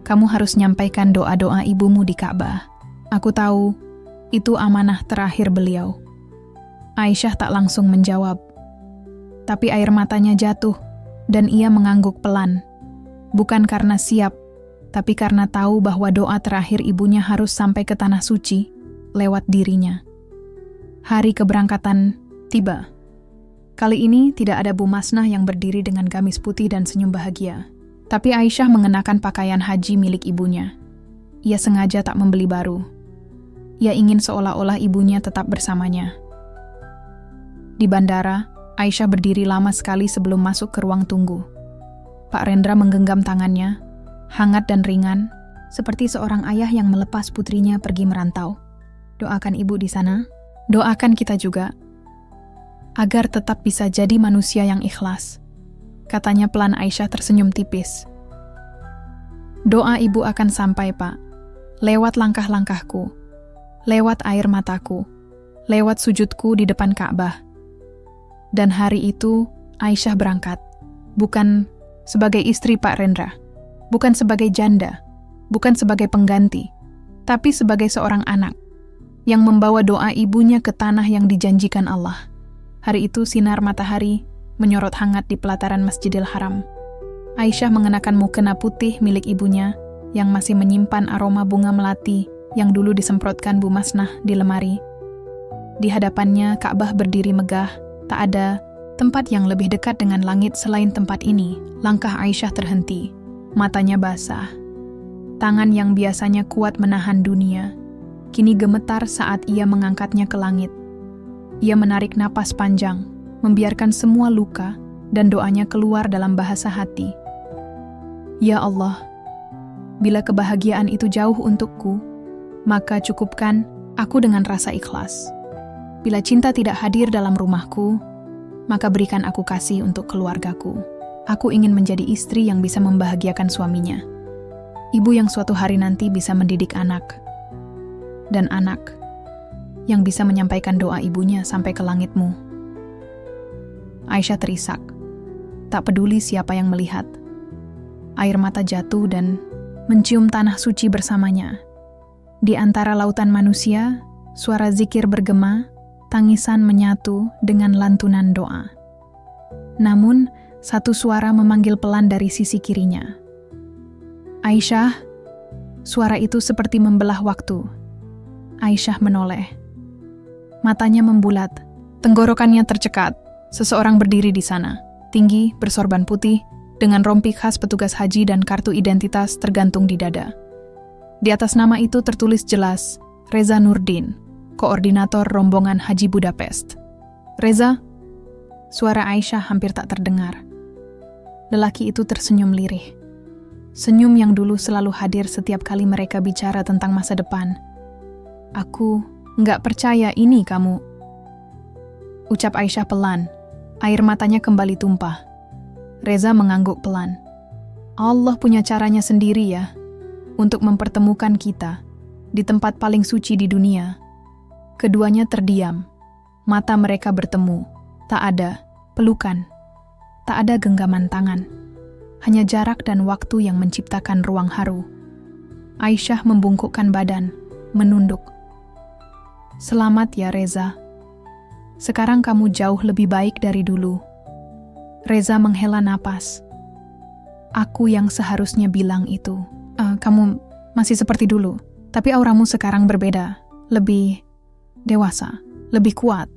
Kamu harus nyampaikan doa-doa ibumu di Ka'bah. Aku tahu, itu amanah terakhir beliau." Aisyah tak langsung menjawab. Tapi air matanya jatuh, dan ia mengangguk pelan. Bukan karena siap, tapi karena tahu bahwa doa terakhir ibunya harus sampai ke tanah suci, lewat dirinya. Hari keberangkatan tiba. Kali ini tidak ada Bu Masnah yang berdiri dengan gamis putih dan senyum bahagia. Tapi Aisyah mengenakan pakaian haji milik ibunya. Ia sengaja tak membeli baru. Ia ingin seolah-olah ibunya tetap bersamanya. Di bandara, Aisyah berdiri lama sekali sebelum masuk ke ruang tunggu. Pak Rendra menggenggam tangannya, hangat dan ringan, seperti seorang ayah yang melepas putrinya pergi merantau. "Doakan ibu di sana, doakan kita juga, agar tetap bisa jadi manusia yang ikhlas," katanya pelan. Aisyah tersenyum tipis. "Doa ibu akan sampai, Pak, lewat langkah-langkahku, lewat air mataku, lewat sujudku di depan Ka'bah." Dan hari itu, Aisyah berangkat, bukan sebagai istri Pak Rendra, bukan sebagai janda, bukan sebagai pengganti, tapi sebagai seorang anak yang membawa doa ibunya ke tanah yang dijanjikan Allah. Hari itu sinar matahari menyorot hangat di pelataran Masjidil Haram. Aisyah mengenakan mukena putih milik ibunya yang masih menyimpan aroma bunga melati yang dulu disemprotkan Bu Masnah di lemari. Di hadapannya Ka'bah berdiri megah, tak ada tempat yang lebih dekat dengan langit selain tempat ini. Langkah Aisyah terhenti, matanya basah. Tangan yang biasanya kuat menahan dunia, kini gemetar saat ia mengangkatnya ke langit. Ia menarik napas panjang, membiarkan semua luka dan doanya keluar dalam bahasa hati. "Ya Allah, bila kebahagiaan itu jauh untukku, maka cukupkan aku dengan rasa ikhlas. Bila cinta tidak hadir dalam rumahku, maka berikan aku kasih untuk keluargaku. Aku ingin menjadi istri yang bisa membahagiakan suaminya. Ibu yang suatu hari nanti bisa mendidik anak. Dan anak yang bisa menyampaikan doa ibunya sampai ke langitmu." Aisyah terisak, tak peduli siapa yang melihat. Air mata jatuh dan mencium tanah suci bersamanya. Di antara lautan manusia, suara zikir bergema, tangisan menyatu dengan lantunan doa. Namun, satu suara memanggil pelan dari sisi kirinya. "Aisyah." Suara itu seperti membelah waktu. Aisyah menoleh. Matanya membulat, tenggorokannya tercekat. Seseorang berdiri di sana, tinggi, bersorban putih, dengan rompi khas petugas haji dan kartu identitas tergantung di dada. Di atas nama itu tertulis jelas, Reza Nurdin, koordinator rombongan Haji Budapest. "Reza?" Suara Aisyah hampir tak terdengar. Lelaki itu tersenyum lirih. Senyum yang dulu selalu hadir setiap kali mereka bicara tentang masa depan. "Aku nggak percaya ini kamu," ucap Aisyah pelan. Air matanya kembali tumpah. Reza mengangguk pelan. "Allah punya caranya sendiri ya, untuk mempertemukan kita di tempat paling suci di dunia." Keduanya terdiam, Mata mereka bertemu. Tak ada pelukan. Tak ada genggaman tangan. Hanya jarak dan waktu yang menciptakan ruang haru. Aisyah membungkukkan badan, menunduk. Selamat ya Reza. Sekarang kamu jauh lebih baik dari dulu. Reza menghela napas. Aku yang seharusnya bilang itu. Kamu masih seperti dulu, tapi auramu sekarang berbeda. Lebih dewasa, lebih kuat.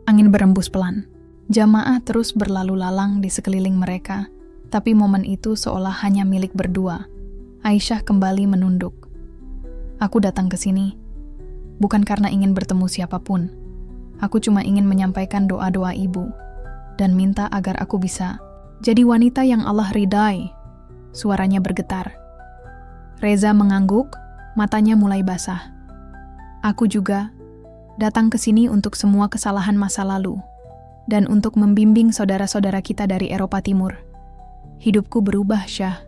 Angin berembus pelan. Jamaah terus berlalu lalang di sekeliling mereka, tapi momen itu seolah hanya milik berdua. Aisyah kembali menunduk. Aku datang ke sini, bukan karena ingin bertemu siapapun. Aku cuma ingin menyampaikan doa-doa ibu, dan minta agar aku bisa jadi wanita yang Allah ridai. Suaranya bergetar. Reza mengangguk, matanya mulai basah. Aku juga datang ke sini untuk semua kesalahan masa lalu, dan untuk membimbing saudara-saudara kita dari Eropa Timur. Hidupku berubah, Syah.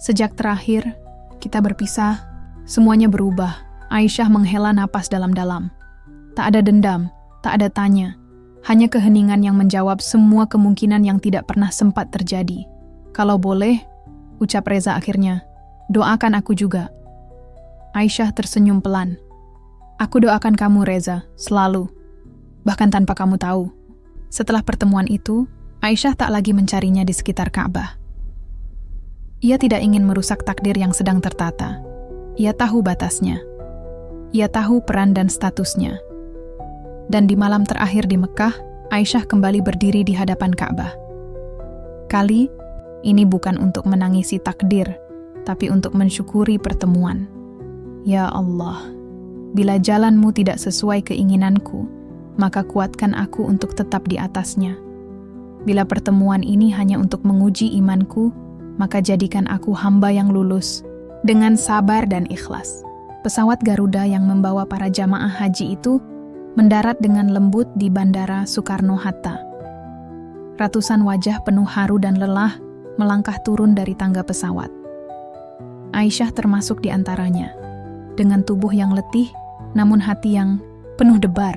Sejak terakhir kita berpisah, semuanya berubah. Aisyah menghela napas dalam-dalam. Tak ada dendam, tak ada tanya. Hanya keheningan yang menjawab semua kemungkinan yang tidak pernah sempat terjadi. Kalau boleh, ucap Reza akhirnya, doakan aku juga. Aisyah tersenyum pelan. Aku doakan kamu, Reza, selalu. Bahkan tanpa kamu tahu. Setelah pertemuan itu, Aisyah tak lagi mencarinya di sekitar Ka'bah. Ia tidak ingin merusak takdir yang sedang tertata. Ia tahu batasnya. Ia tahu peran dan statusnya. Dan di malam terakhir di Mekah, Aisyah kembali berdiri di hadapan Ka'bah. Kali ini bukan untuk menangisi takdir, tapi untuk mensyukuri pertemuan. Ya Allah, bila jalanmu tidak sesuai keinginanku, maka kuatkan aku untuk tetap di atasnya. Bila pertemuan ini hanya untuk menguji imanku, maka jadikan aku hamba yang lulus, dengan sabar dan ikhlas. Pesawat Garuda yang membawa para jamaah haji itu mendarat dengan lembut di Bandara Soekarno-Hatta. Ratusan wajah penuh haru dan lelah melangkah turun dari tangga pesawat. Aisyah termasuk di antaranya. Dengan tubuh yang letih, namun hati yang penuh debar.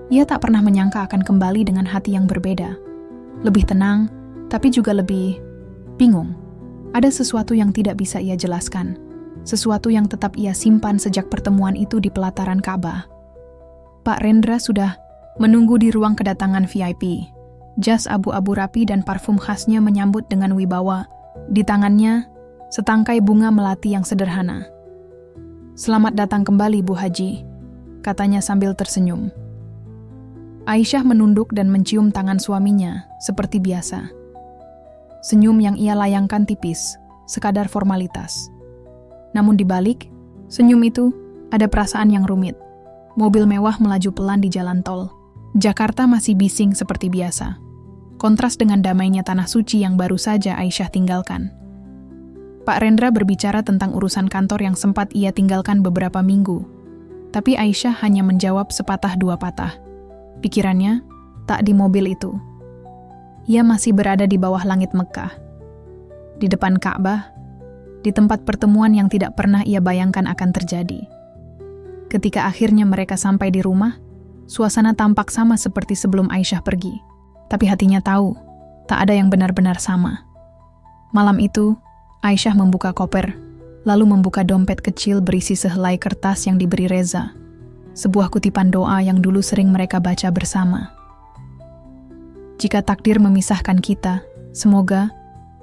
Ia tak pernah menyangka akan kembali dengan hati yang berbeda. Lebih tenang, tapi juga lebih bingung. Ada sesuatu yang tidak bisa ia jelaskan. Sesuatu yang tetap ia simpan sejak pertemuan itu di pelataran Ka'bah. Pak Rendra sudah menunggu di ruang kedatangan VIP. Jas abu-abu rapi dan parfum khasnya menyambut dengan wibawa. Di tangannya, setangkai bunga melati yang sederhana. Selamat datang kembali, Bu Haji, katanya sambil tersenyum. Aisyah menunduk dan mencium tangan suaminya, seperti biasa. Senyum yang ia layangkan tipis, sekadar formalitas. Namun di balik senyum itu, ada perasaan yang rumit. Mobil mewah melaju pelan di jalan tol. Jakarta masih bising seperti biasa. Kontras dengan damainya tanah suci yang baru saja Aisyah tinggalkan. Pak Rendra berbicara tentang urusan kantor yang sempat ia tinggalkan beberapa minggu. Tapi Aisyah hanya menjawab sepatah dua patah. Pikirannya tak di mobil itu. Ia masih berada di bawah langit Mekah. Di depan Ka'bah, di tempat pertemuan yang tidak pernah ia bayangkan akan terjadi. Ketika akhirnya mereka sampai di rumah, suasana tampak sama seperti sebelum Aisyah pergi. Tapi hatinya tahu, tak ada yang benar-benar sama. Malam itu, Aisyah membuka koper, lalu membuka dompet kecil berisi sehelai kertas yang diberi Reza. Sebuah kutipan doa yang dulu sering mereka baca bersama. Jika takdir memisahkan kita, semoga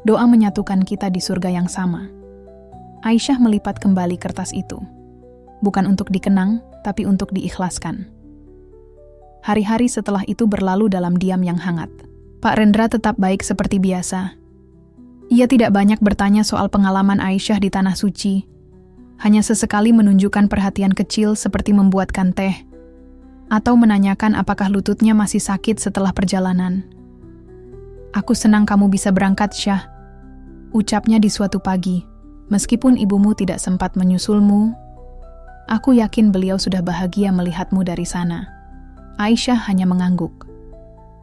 doa menyatukan kita di surga yang sama. Aisyah melipat kembali kertas itu. Bukan untuk dikenang, tapi untuk diikhlaskan. Hari-hari setelah itu berlalu dalam diam yang hangat. Pak Rendra tetap baik seperti biasa. Ia tidak banyak bertanya soal pengalaman Aisyah di Tanah Suci. Hanya sesekali menunjukkan perhatian kecil seperti membuatkan teh, atau menanyakan apakah lututnya masih sakit setelah perjalanan. Aku senang kamu bisa berangkat, Syah, ucapnya di suatu pagi. Meskipun ibumu tidak sempat menyusulmu, aku yakin beliau sudah bahagia melihatmu dari sana. Aisyah hanya mengangguk.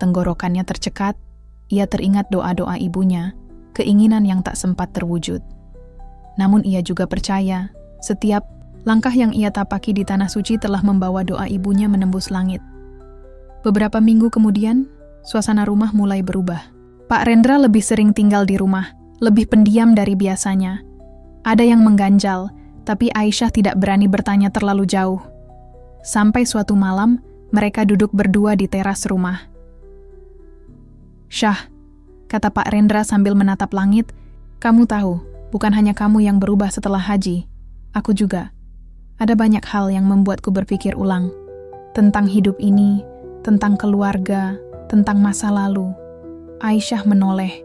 Tenggorokannya tercekat, ia teringat doa-doa ibunya, keinginan yang tak sempat terwujud. Namun ia juga percaya, setiap langkah yang ia tapaki di Tanah Suci telah membawa doa ibunya menembus langit. Beberapa minggu kemudian, suasana rumah mulai berubah. Pak Rendra lebih sering tinggal di rumah, lebih pendiam dari biasanya. Ada yang mengganjal, tapi Aisyah tidak berani bertanya terlalu jauh. Sampai suatu malam, mereka duduk berdua di teras rumah. "Syah," kata Pak Rendra sambil menatap langit, "kamu tahu, bukan hanya kamu yang berubah setelah haji. Aku juga. Ada banyak hal yang membuatku berpikir ulang. Tentang hidup ini, tentang keluarga, tentang masa lalu." Aisyah menoleh.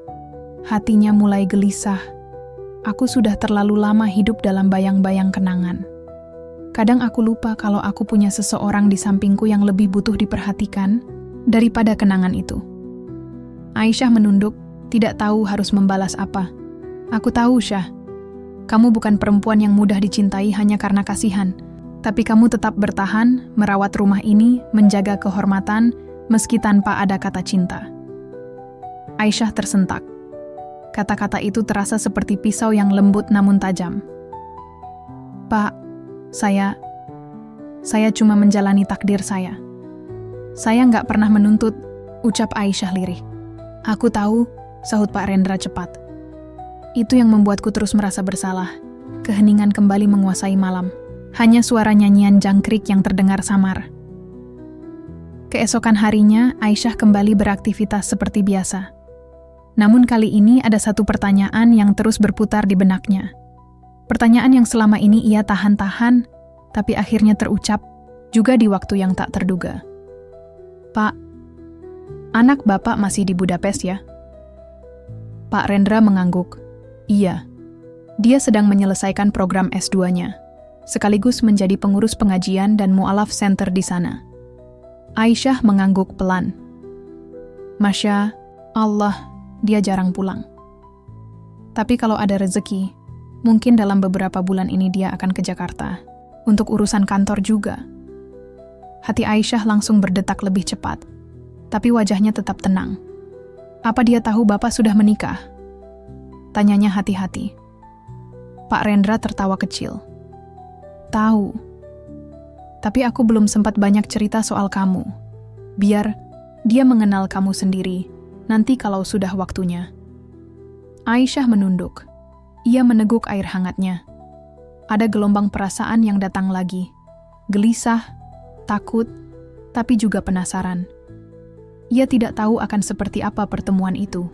Hatinya mulai gelisah. Aku sudah terlalu lama hidup dalam bayang-bayang kenangan. Kadang aku lupa kalau aku punya seseorang di sampingku yang lebih butuh diperhatikan daripada kenangan itu. Aisyah menunduk, tidak tahu harus membalas apa. "Aku tahu, Syah. Kamu bukan perempuan yang mudah dicintai hanya karena kasihan. Tapi kamu tetap bertahan, merawat rumah ini, menjaga kehormatan, meski tanpa ada kata cinta." Aisyah tersentak. Kata-kata itu terasa seperti pisau yang lembut namun tajam. "Pak, saya cuma menjalani takdir saya. Saya nggak pernah menuntut," ucap Aisyah lirih. "Aku tahu," sahut Pak Rendra cepat. Itu yang membuatku terus merasa bersalah. Keheningan kembali menguasai malam. Hanya suara nyanyian jangkrik yang terdengar samar. Keesokan harinya, Aisyah kembali beraktivitas seperti biasa. Namun kali ini ada satu pertanyaan yang terus berputar di benaknya. Pertanyaan yang selama ini ia tahan-tahan, tapi akhirnya terucap juga di waktu yang tak terduga. "Pak, anak Bapak masih di Budapest ya?" Pak Rendra mengangguk. "Iya, dia sedang menyelesaikan program S2-nya, sekaligus menjadi pengurus pengajian dan mu'alaf center di sana." Aisyah mengangguk pelan. "Masya Allah, dia jarang pulang. Tapi kalau ada rezeki, mungkin dalam beberapa bulan ini dia akan ke Jakarta, untuk urusan kantor juga." Hati Aisyah langsung berdetak lebih cepat, tapi wajahnya tetap tenang. "Apa dia tahu Bapak sudah menikah?" tanyanya hati-hati. Pak Rendra tertawa kecil. "Tahu. Tapi aku belum sempat banyak cerita soal kamu. Biar dia mengenal kamu sendiri, nanti kalau sudah waktunya." Aisyah menunduk. Ia meneguk air hangatnya. Ada gelombang perasaan yang datang lagi. Gelisah, takut, tapi juga penasaran. Ia tidak tahu akan seperti apa pertemuan itu.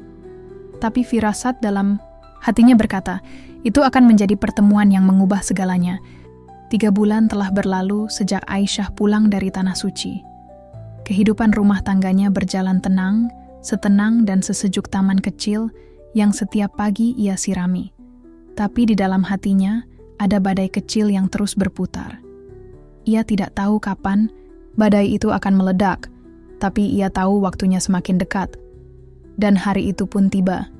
Tapi firasat dalam hatinya berkata, itu akan menjadi pertemuan yang mengubah segalanya. 3 bulan telah berlalu sejak Aisyah pulang dari Tanah Suci. Kehidupan rumah tangganya berjalan tenang, setenang dan sesejuk taman kecil yang setiap pagi ia sirami. Tapi di dalam hatinya ada badai kecil yang terus berputar. Ia tidak tahu kapan badai itu akan meledak, tapi ia tahu waktunya semakin dekat. Dan hari itu pun tiba.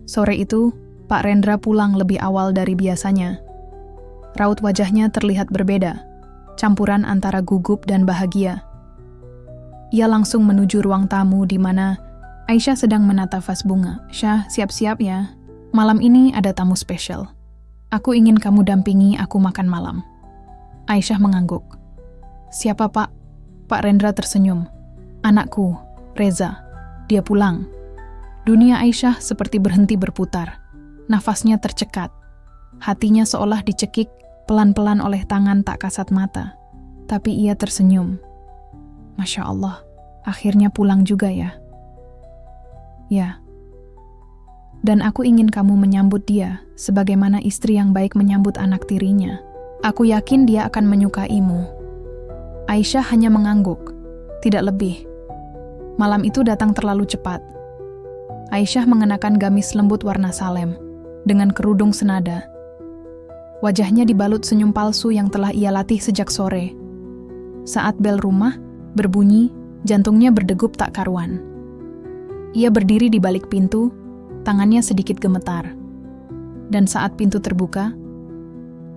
Sore itu, Pak Rendra pulang lebih awal dari biasanya. Raut wajahnya terlihat berbeda, campuran antara gugup dan bahagia. Ia langsung menuju ruang tamu di mana Aisyah sedang menata vas bunga. "Syah, siap-siap ya. Malam ini ada tamu spesial. Aku ingin kamu dampingi aku makan malam." Aisyah mengangguk. "Siapa, Pak?" Pak Rendra tersenyum. "Anakku, Reza. Dia pulang." Dunia Aisyah seperti berhenti berputar. Nafasnya tercekat. Hatinya seolah dicekik pelan-pelan oleh tangan tak kasat mata. Tapi ia tersenyum. "Masya Allah, akhirnya pulang juga ya." "Ya. Dan aku ingin kamu menyambut dia sebagaimana istri yang baik menyambut anak tirinya. Aku yakin dia akan menyukaimu." Aisyah hanya mengangguk, tidak lebih. Malam itu datang terlalu cepat. Aisyah mengenakan gamis lembut warna salem, dengan kerudung senada. Wajahnya dibalut senyum palsu yang telah ia latih sejak sore. Saat bel rumah berbunyi, jantungnya berdegup tak karuan. Ia berdiri di balik pintu, tangannya sedikit gemetar. Dan saat pintu terbuka,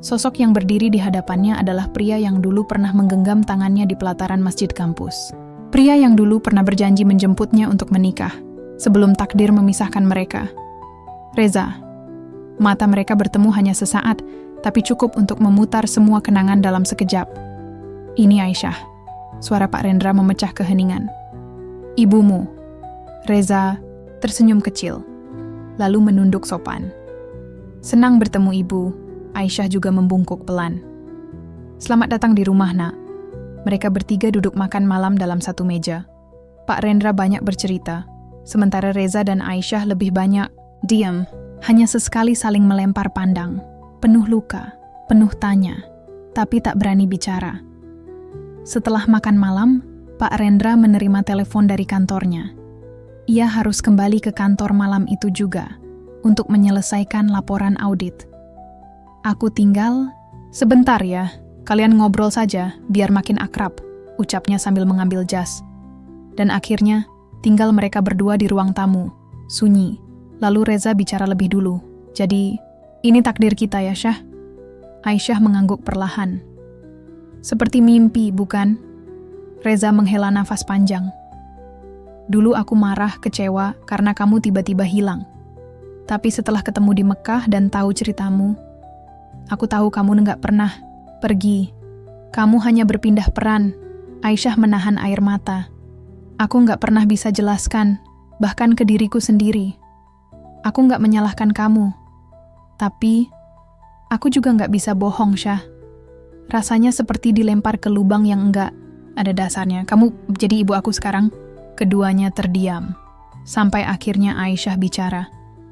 sosok yang berdiri di hadapannya adalah pria yang dulu pernah menggenggam tangannya di pelataran masjid kampus. Pria yang dulu pernah berjanji menjemputnya untuk menikah, sebelum takdir memisahkan mereka. Reza. Mata mereka bertemu hanya sesaat, tapi cukup untuk memutar semua kenangan dalam sekejap. "Ini Aisyah. Suara Pak Rendra memecah keheningan. Ibumu. Reza tersenyum kecil, lalu menunduk sopan. Senang bertemu ibu. Aisyah juga membungkuk pelan. Selamat datang di rumah, nak. Mereka bertiga duduk makan malam dalam satu meja. Pak Rendra banyak bercerita, sementara Reza dan Aisyah lebih banyak diam, hanya sesekali saling melempar pandang, penuh luka, penuh tanya, tapi tak berani bicara. Setelah makan malam, Pak Rendra menerima telepon dari kantornya. Ia harus kembali ke kantor malam itu juga untuk menyelesaikan laporan audit. Aku tinggal, sebentar ya, kalian ngobrol saja biar makin akrab, ucapnya sambil mengambil jas. Dan akhirnya, tinggal mereka berdua di ruang tamu, sunyi. Lalu Reza bicara lebih dulu. Jadi, ini takdir kita ya, Syah? Aisyah mengangguk perlahan. Seperti mimpi, bukan? Reza menghela nafas panjang. Dulu aku marah, kecewa karena kamu tiba-tiba hilang. Tapi setelah ketemu di Mekah dan tahu ceritamu, aku tahu kamu nggak pernah pergi. Kamu hanya berpindah peran. Aisyah menahan air mata. Aku nggak pernah bisa jelaskan, bahkan ke diriku sendiri. Aku nggak menyalahkan kamu. Tapi, aku juga nggak bisa bohong, Syah. Rasanya seperti dilempar ke lubang yang enggak ada dasarnya. Kamu jadi ibu aku sekarang? Keduanya terdiam. Sampai akhirnya Aisyah bicara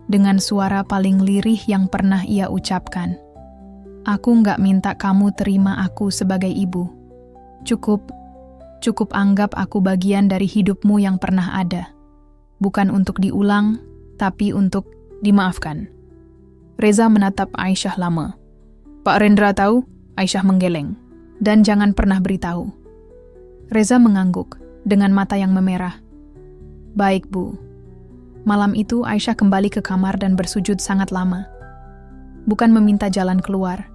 dengan suara paling lirih yang pernah ia ucapkan. Aku nggak minta kamu terima aku sebagai ibu. Cukup anggap aku bagian dari hidupmu yang pernah ada. Bukan untuk diulang, tapi untuk dimaafkan. Reza menatap Aisyah lama. Pak Rendra tahu? Aisyah menggeleng. Dan jangan pernah beritahu. Reza mengangguk dengan mata yang memerah. Baik, Bu. Malam itu Aisyah kembali ke kamar dan bersujud sangat lama. Bukan meminta jalan keluar,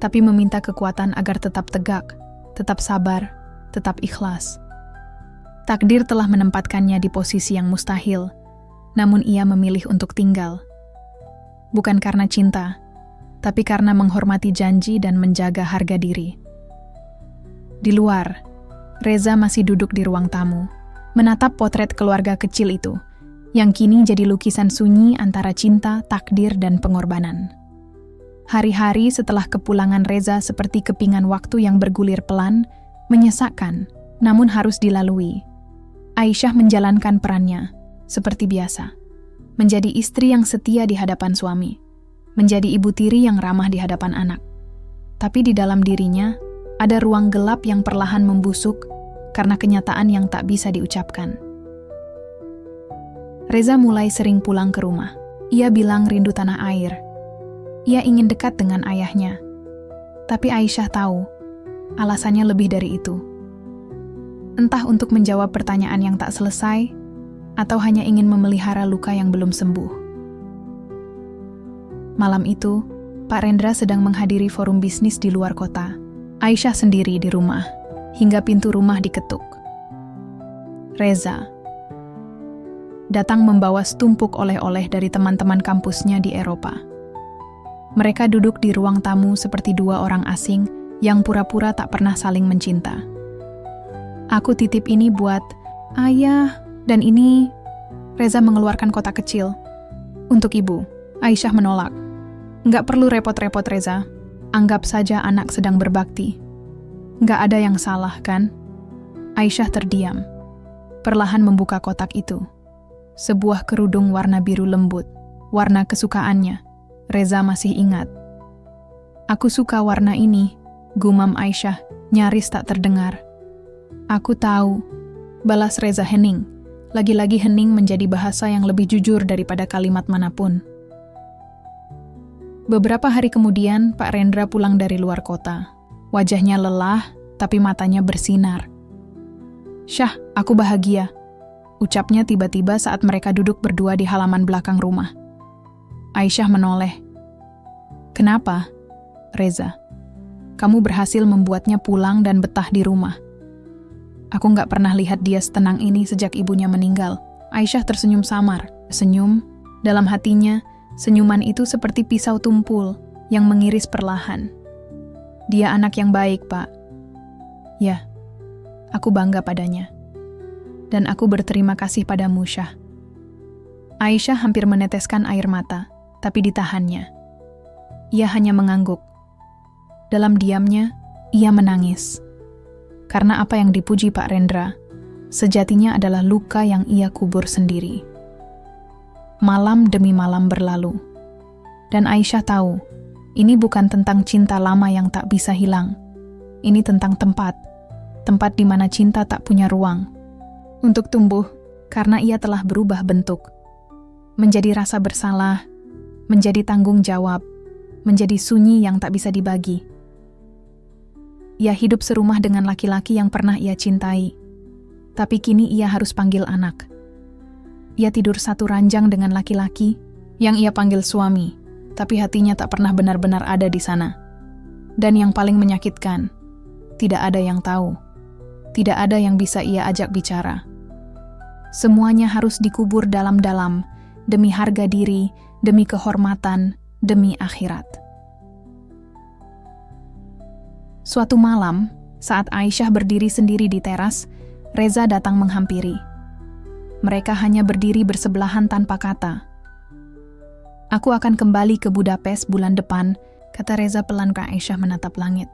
tapi meminta kekuatan agar tetap tegak, tetap sabar, tetap ikhlas. Takdir telah menempatkannya di posisi yang mustahil, namun ia memilih untuk tinggal. Bukan karena cinta, tapi karena menghormati janji dan menjaga harga diri. Di luar, Reza masih duduk di ruang tamu, menatap potret keluarga kecil itu, yang kini jadi lukisan sunyi antara cinta, takdir, dan pengorbanan. Hari-hari setelah kepulangan Reza seperti kepingan waktu yang bergulir pelan, menyesakkan, namun harus dilalui. Aisyah menjalankan perannya, seperti biasa. Menjadi istri yang setia di hadapan suami. Menjadi ibu tiri yang ramah di hadapan anak. Tapi di dalam dirinya, ada ruang gelap yang perlahan membusuk karena kenyataan yang tak bisa diucapkan. Reza mulai sering pulang ke rumah. Ia bilang rindu tanah air. Ia ingin dekat dengan ayahnya. Tapi Aisyah tahu, alasannya lebih dari itu. Entah untuk menjawab pertanyaan yang tak selesai, atau hanya ingin memelihara luka yang belum sembuh. Malam itu, Pak Rendra sedang menghadiri forum bisnis di luar kota. Aisyah sendiri di rumah, hingga pintu rumah diketuk. Reza datang membawa setumpuk oleh-oleh dari teman-teman kampusnya di Eropa. Mereka duduk di ruang tamu seperti dua orang asing yang pura-pura tak pernah saling mencinta. Aku titip ini buat ayah, dan ini... Reza mengeluarkan kotak kecil. Untuk ibu. Aisyah menolak. Nggak perlu repot-repot, Reza. Anggap saja anak sedang berbakti. Nggak ada yang salah, kan? Aisyah terdiam. Perlahan membuka kotak itu. Sebuah kerudung warna biru lembut. Warna kesukaannya. Reza masih ingat. Aku suka warna ini, gumam Aisyah, nyaris tak terdengar. Aku tahu, balas Reza hening. Lagi-lagi hening menjadi bahasa yang lebih jujur daripada kalimat manapun. Beberapa hari kemudian, Pak Rendra pulang dari luar kota. Wajahnya lelah, tapi matanya bersinar. Syah, aku bahagia, ucapnya tiba-tiba saat mereka duduk berdua di halaman belakang rumah. Aisyah menoleh. Kenapa? Reza, kamu berhasil membuatnya pulang dan betah di rumah. Aku nggak pernah lihat dia setenang ini sejak ibunya meninggal. Aisyah tersenyum samar. Senyum, dalam hatinya, senyuman itu seperti pisau tumpul yang mengiris perlahan. Dia anak yang baik, Pak. Ya, Aku bangga padanya. Dan aku berterima kasih padamu, Syah. Aisyah hampir meneteskan air mata, tapi ditahannya. Ia hanya mengangguk. Dalam diamnya, ia menangis. Karena apa yang dipuji Pak Rendra, sejatinya adalah luka yang ia kubur sendiri. Malam demi malam berlalu. Dan Aisyah tahu, ini bukan tentang cinta lama yang tak bisa hilang. Ini tentang tempat di mana cinta tak punya ruang untuk tumbuh, karena ia telah berubah bentuk. Menjadi rasa bersalah, menjadi tanggung jawab, menjadi sunyi yang tak bisa dibagi. Ia hidup serumah dengan laki-laki yang pernah ia cintai, tapi kini ia harus panggil anak. Ia tidur satu ranjang dengan laki-laki yang ia panggil suami, tapi hatinya tak pernah benar-benar ada di sana. Dan yang paling menyakitkan, tidak ada yang tahu, tidak ada yang bisa ia ajak bicara. Semuanya harus dikubur dalam-dalam, demi harga diri, demi kehormatan, demi akhirat. Suatu malam, saat Aisyah berdiri sendiri di teras, Reza datang menghampiri. Mereka hanya berdiri bersebelahan tanpa kata. "Aku akan kembali ke Budapest bulan depan," kata Reza pelan ke Aisyah menatap langit.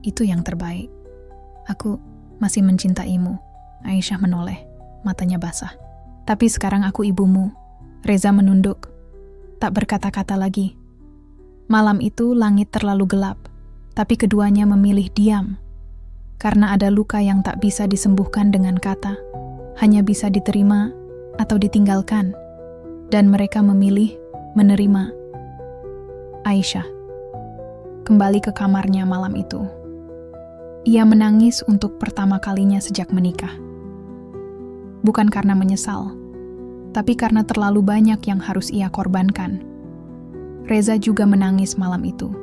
"Itu yang terbaik. Aku masih mencintaimu." Aisyah menoleh, matanya basah. "Tapi sekarang aku ibumu." Reza menunduk, tak berkata-kata lagi. Malam itu langit terlalu gelap, tapi keduanya memilih diam. Karena ada luka yang tak bisa disembuhkan dengan kata, hanya bisa diterima atau ditinggalkan. Dan mereka memilih menerima. Aisyah kembali ke kamarnya malam itu. Ia menangis untuk pertama kalinya sejak menikah. Bukan karena menyesal, tapi karena terlalu banyak yang harus ia korbankan. Reza juga menangis malam itu.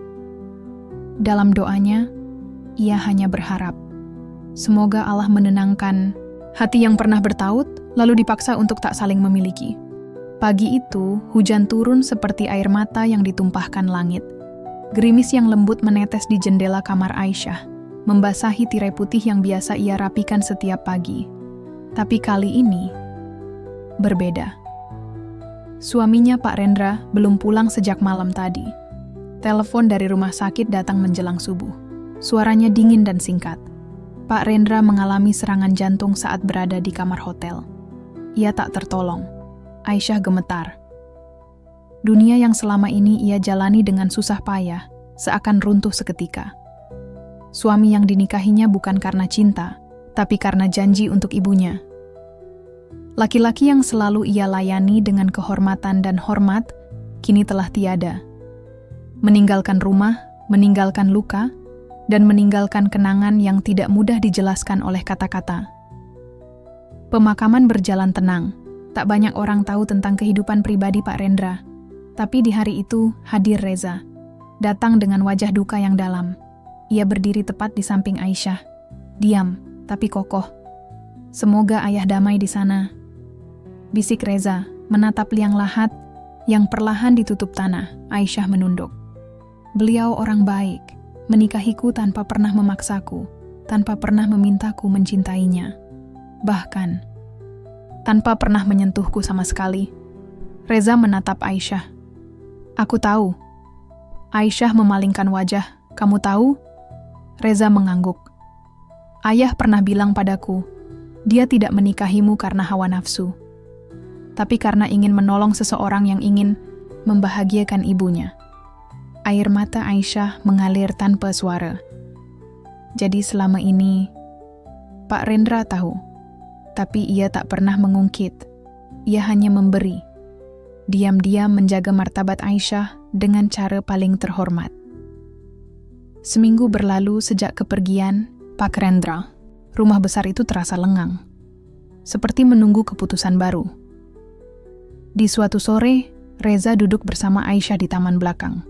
Dalam doanya, ia hanya berharap, semoga Allah menenangkan hati yang pernah bertaut, lalu dipaksa untuk tak saling memiliki. Pagi itu, hujan turun seperti air mata yang ditumpahkan langit. Gerimis yang lembut menetes di jendela kamar Aisyah, membasahi tirai putih yang biasa ia rapikan setiap pagi. Tapi kali ini berbeda. Suaminya Pak Rendra belum pulang sejak malam tadi. Telepon dari rumah sakit datang menjelang subuh. Suaranya dingin dan singkat. Pak Rendra mengalami serangan jantung saat berada di kamar hotel. Ia tak tertolong. Aisyah gemetar. Dunia yang selama ini ia jalani dengan susah payah seakan runtuh seketika. Suami yang dinikahinya bukan karena cinta, tapi karena janji untuk ibunya. Laki-laki yang selalu ia layani dengan kehormatan dan hormat, kini telah tiada. Meninggalkan rumah, meninggalkan luka, dan meninggalkan kenangan yang tidak mudah dijelaskan oleh kata-kata. Pemakaman berjalan tenang. Tak banyak orang tahu tentang kehidupan pribadi Pak Rendra. Tapi di hari itu hadir Reza. Datang dengan wajah duka yang dalam. Ia berdiri tepat di samping Aisyah. Diam, tapi kokoh. "Semoga ayah damai di sana," bisik Reza, menatap liang lahat yang perlahan ditutup tanah. Aisyah menunduk. "Beliau orang baik, menikahiku tanpa pernah memaksaku, tanpa pernah memintaku mencintainya. Bahkan, tanpa pernah menyentuhku sama sekali." Reza menatap Aisyah. "Aku tahu." Aisyah memalingkan wajah. "Kamu tahu?" Reza mengangguk. "Ayah pernah bilang padaku, dia tidak menikahimu karena hawa nafsu, tapi karena ingin menolong seseorang yang ingin membahagiakan ibunya." Air mata Aisyah mengalir tanpa suara. Jadi selama ini, Pak Rendra tahu, tapi ia tak pernah mengungkit. Ia hanya memberi. Diam-diam menjaga martabat Aisyah dengan cara paling terhormat. Seminggu berlalu sejak kepergian Pak Rendra. Rumah besar itu terasa lengang, seperti menunggu keputusan baru. Di suatu sore, Reza duduk bersama Aisyah di taman belakang.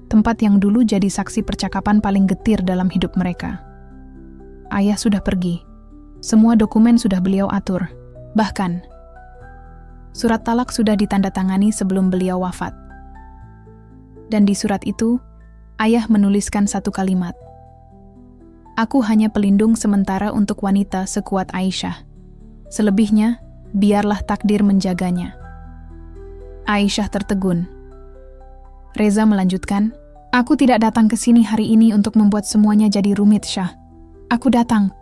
Tempat yang dulu jadi saksi percakapan paling getir dalam hidup mereka. Ayah sudah pergi. Semua dokumen sudah beliau atur. Bahkan, surat talak sudah ditandatangani sebelum beliau wafat. Dan di surat itu, ayah menuliskan satu kalimat. Aku hanya pelindung sementara untuk wanita sekuat Aisyah. Selebihnya, biarlah takdir menjaganya. Aisyah tertegun. Reza melanjutkan, aku tidak datang ke sini hari ini untuk membuat semuanya jadi rumit, Syah. Aku datang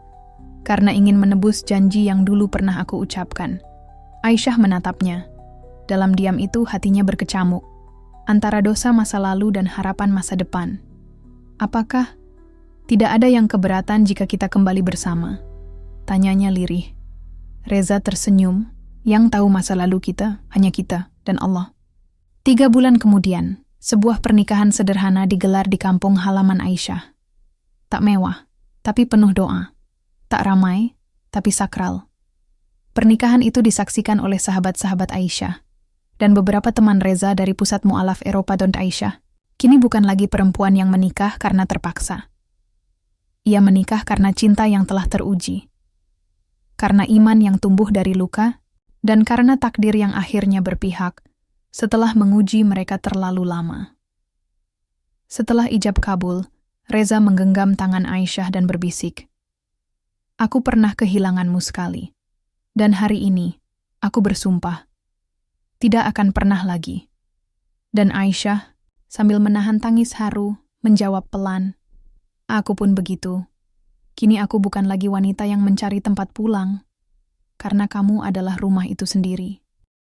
karena ingin menebus janji yang dulu pernah aku ucapkan. Aisyah menatapnya. Dalam diam itu hatinya berkecamuk antara dosa masa lalu dan harapan masa depan. Apakah tidak ada yang keberatan jika kita kembali bersama? Tanyanya lirih. Reza tersenyum. Yang tahu masa lalu kita hanya kita dan Allah. 3 bulan kemudian, sebuah pernikahan sederhana digelar di kampung halaman Aisyah. Tak mewah, tapi penuh doa. Tak ramai, tapi sakral. Pernikahan itu disaksikan oleh sahabat-sahabat Aisyah dan beberapa teman Reza dari pusat mu'alaf Eropa dan Aisyah. Kini bukan lagi perempuan yang menikah karena terpaksa. Ia menikah karena cinta yang telah teruji, karena iman yang tumbuh dari luka, dan karena takdir yang akhirnya berpihak setelah menguji mereka terlalu lama. Setelah ijab kabul, Reza menggenggam tangan Aisyah dan berbisik, aku pernah kehilanganmu sekali, dan hari ini aku bersumpah, tidak akan pernah lagi. Dan Aisyah, sambil menahan tangis haru, menjawab pelan, aku pun begitu. Kini aku bukan lagi wanita yang mencari tempat pulang, karena kamu adalah rumah itu sendiri.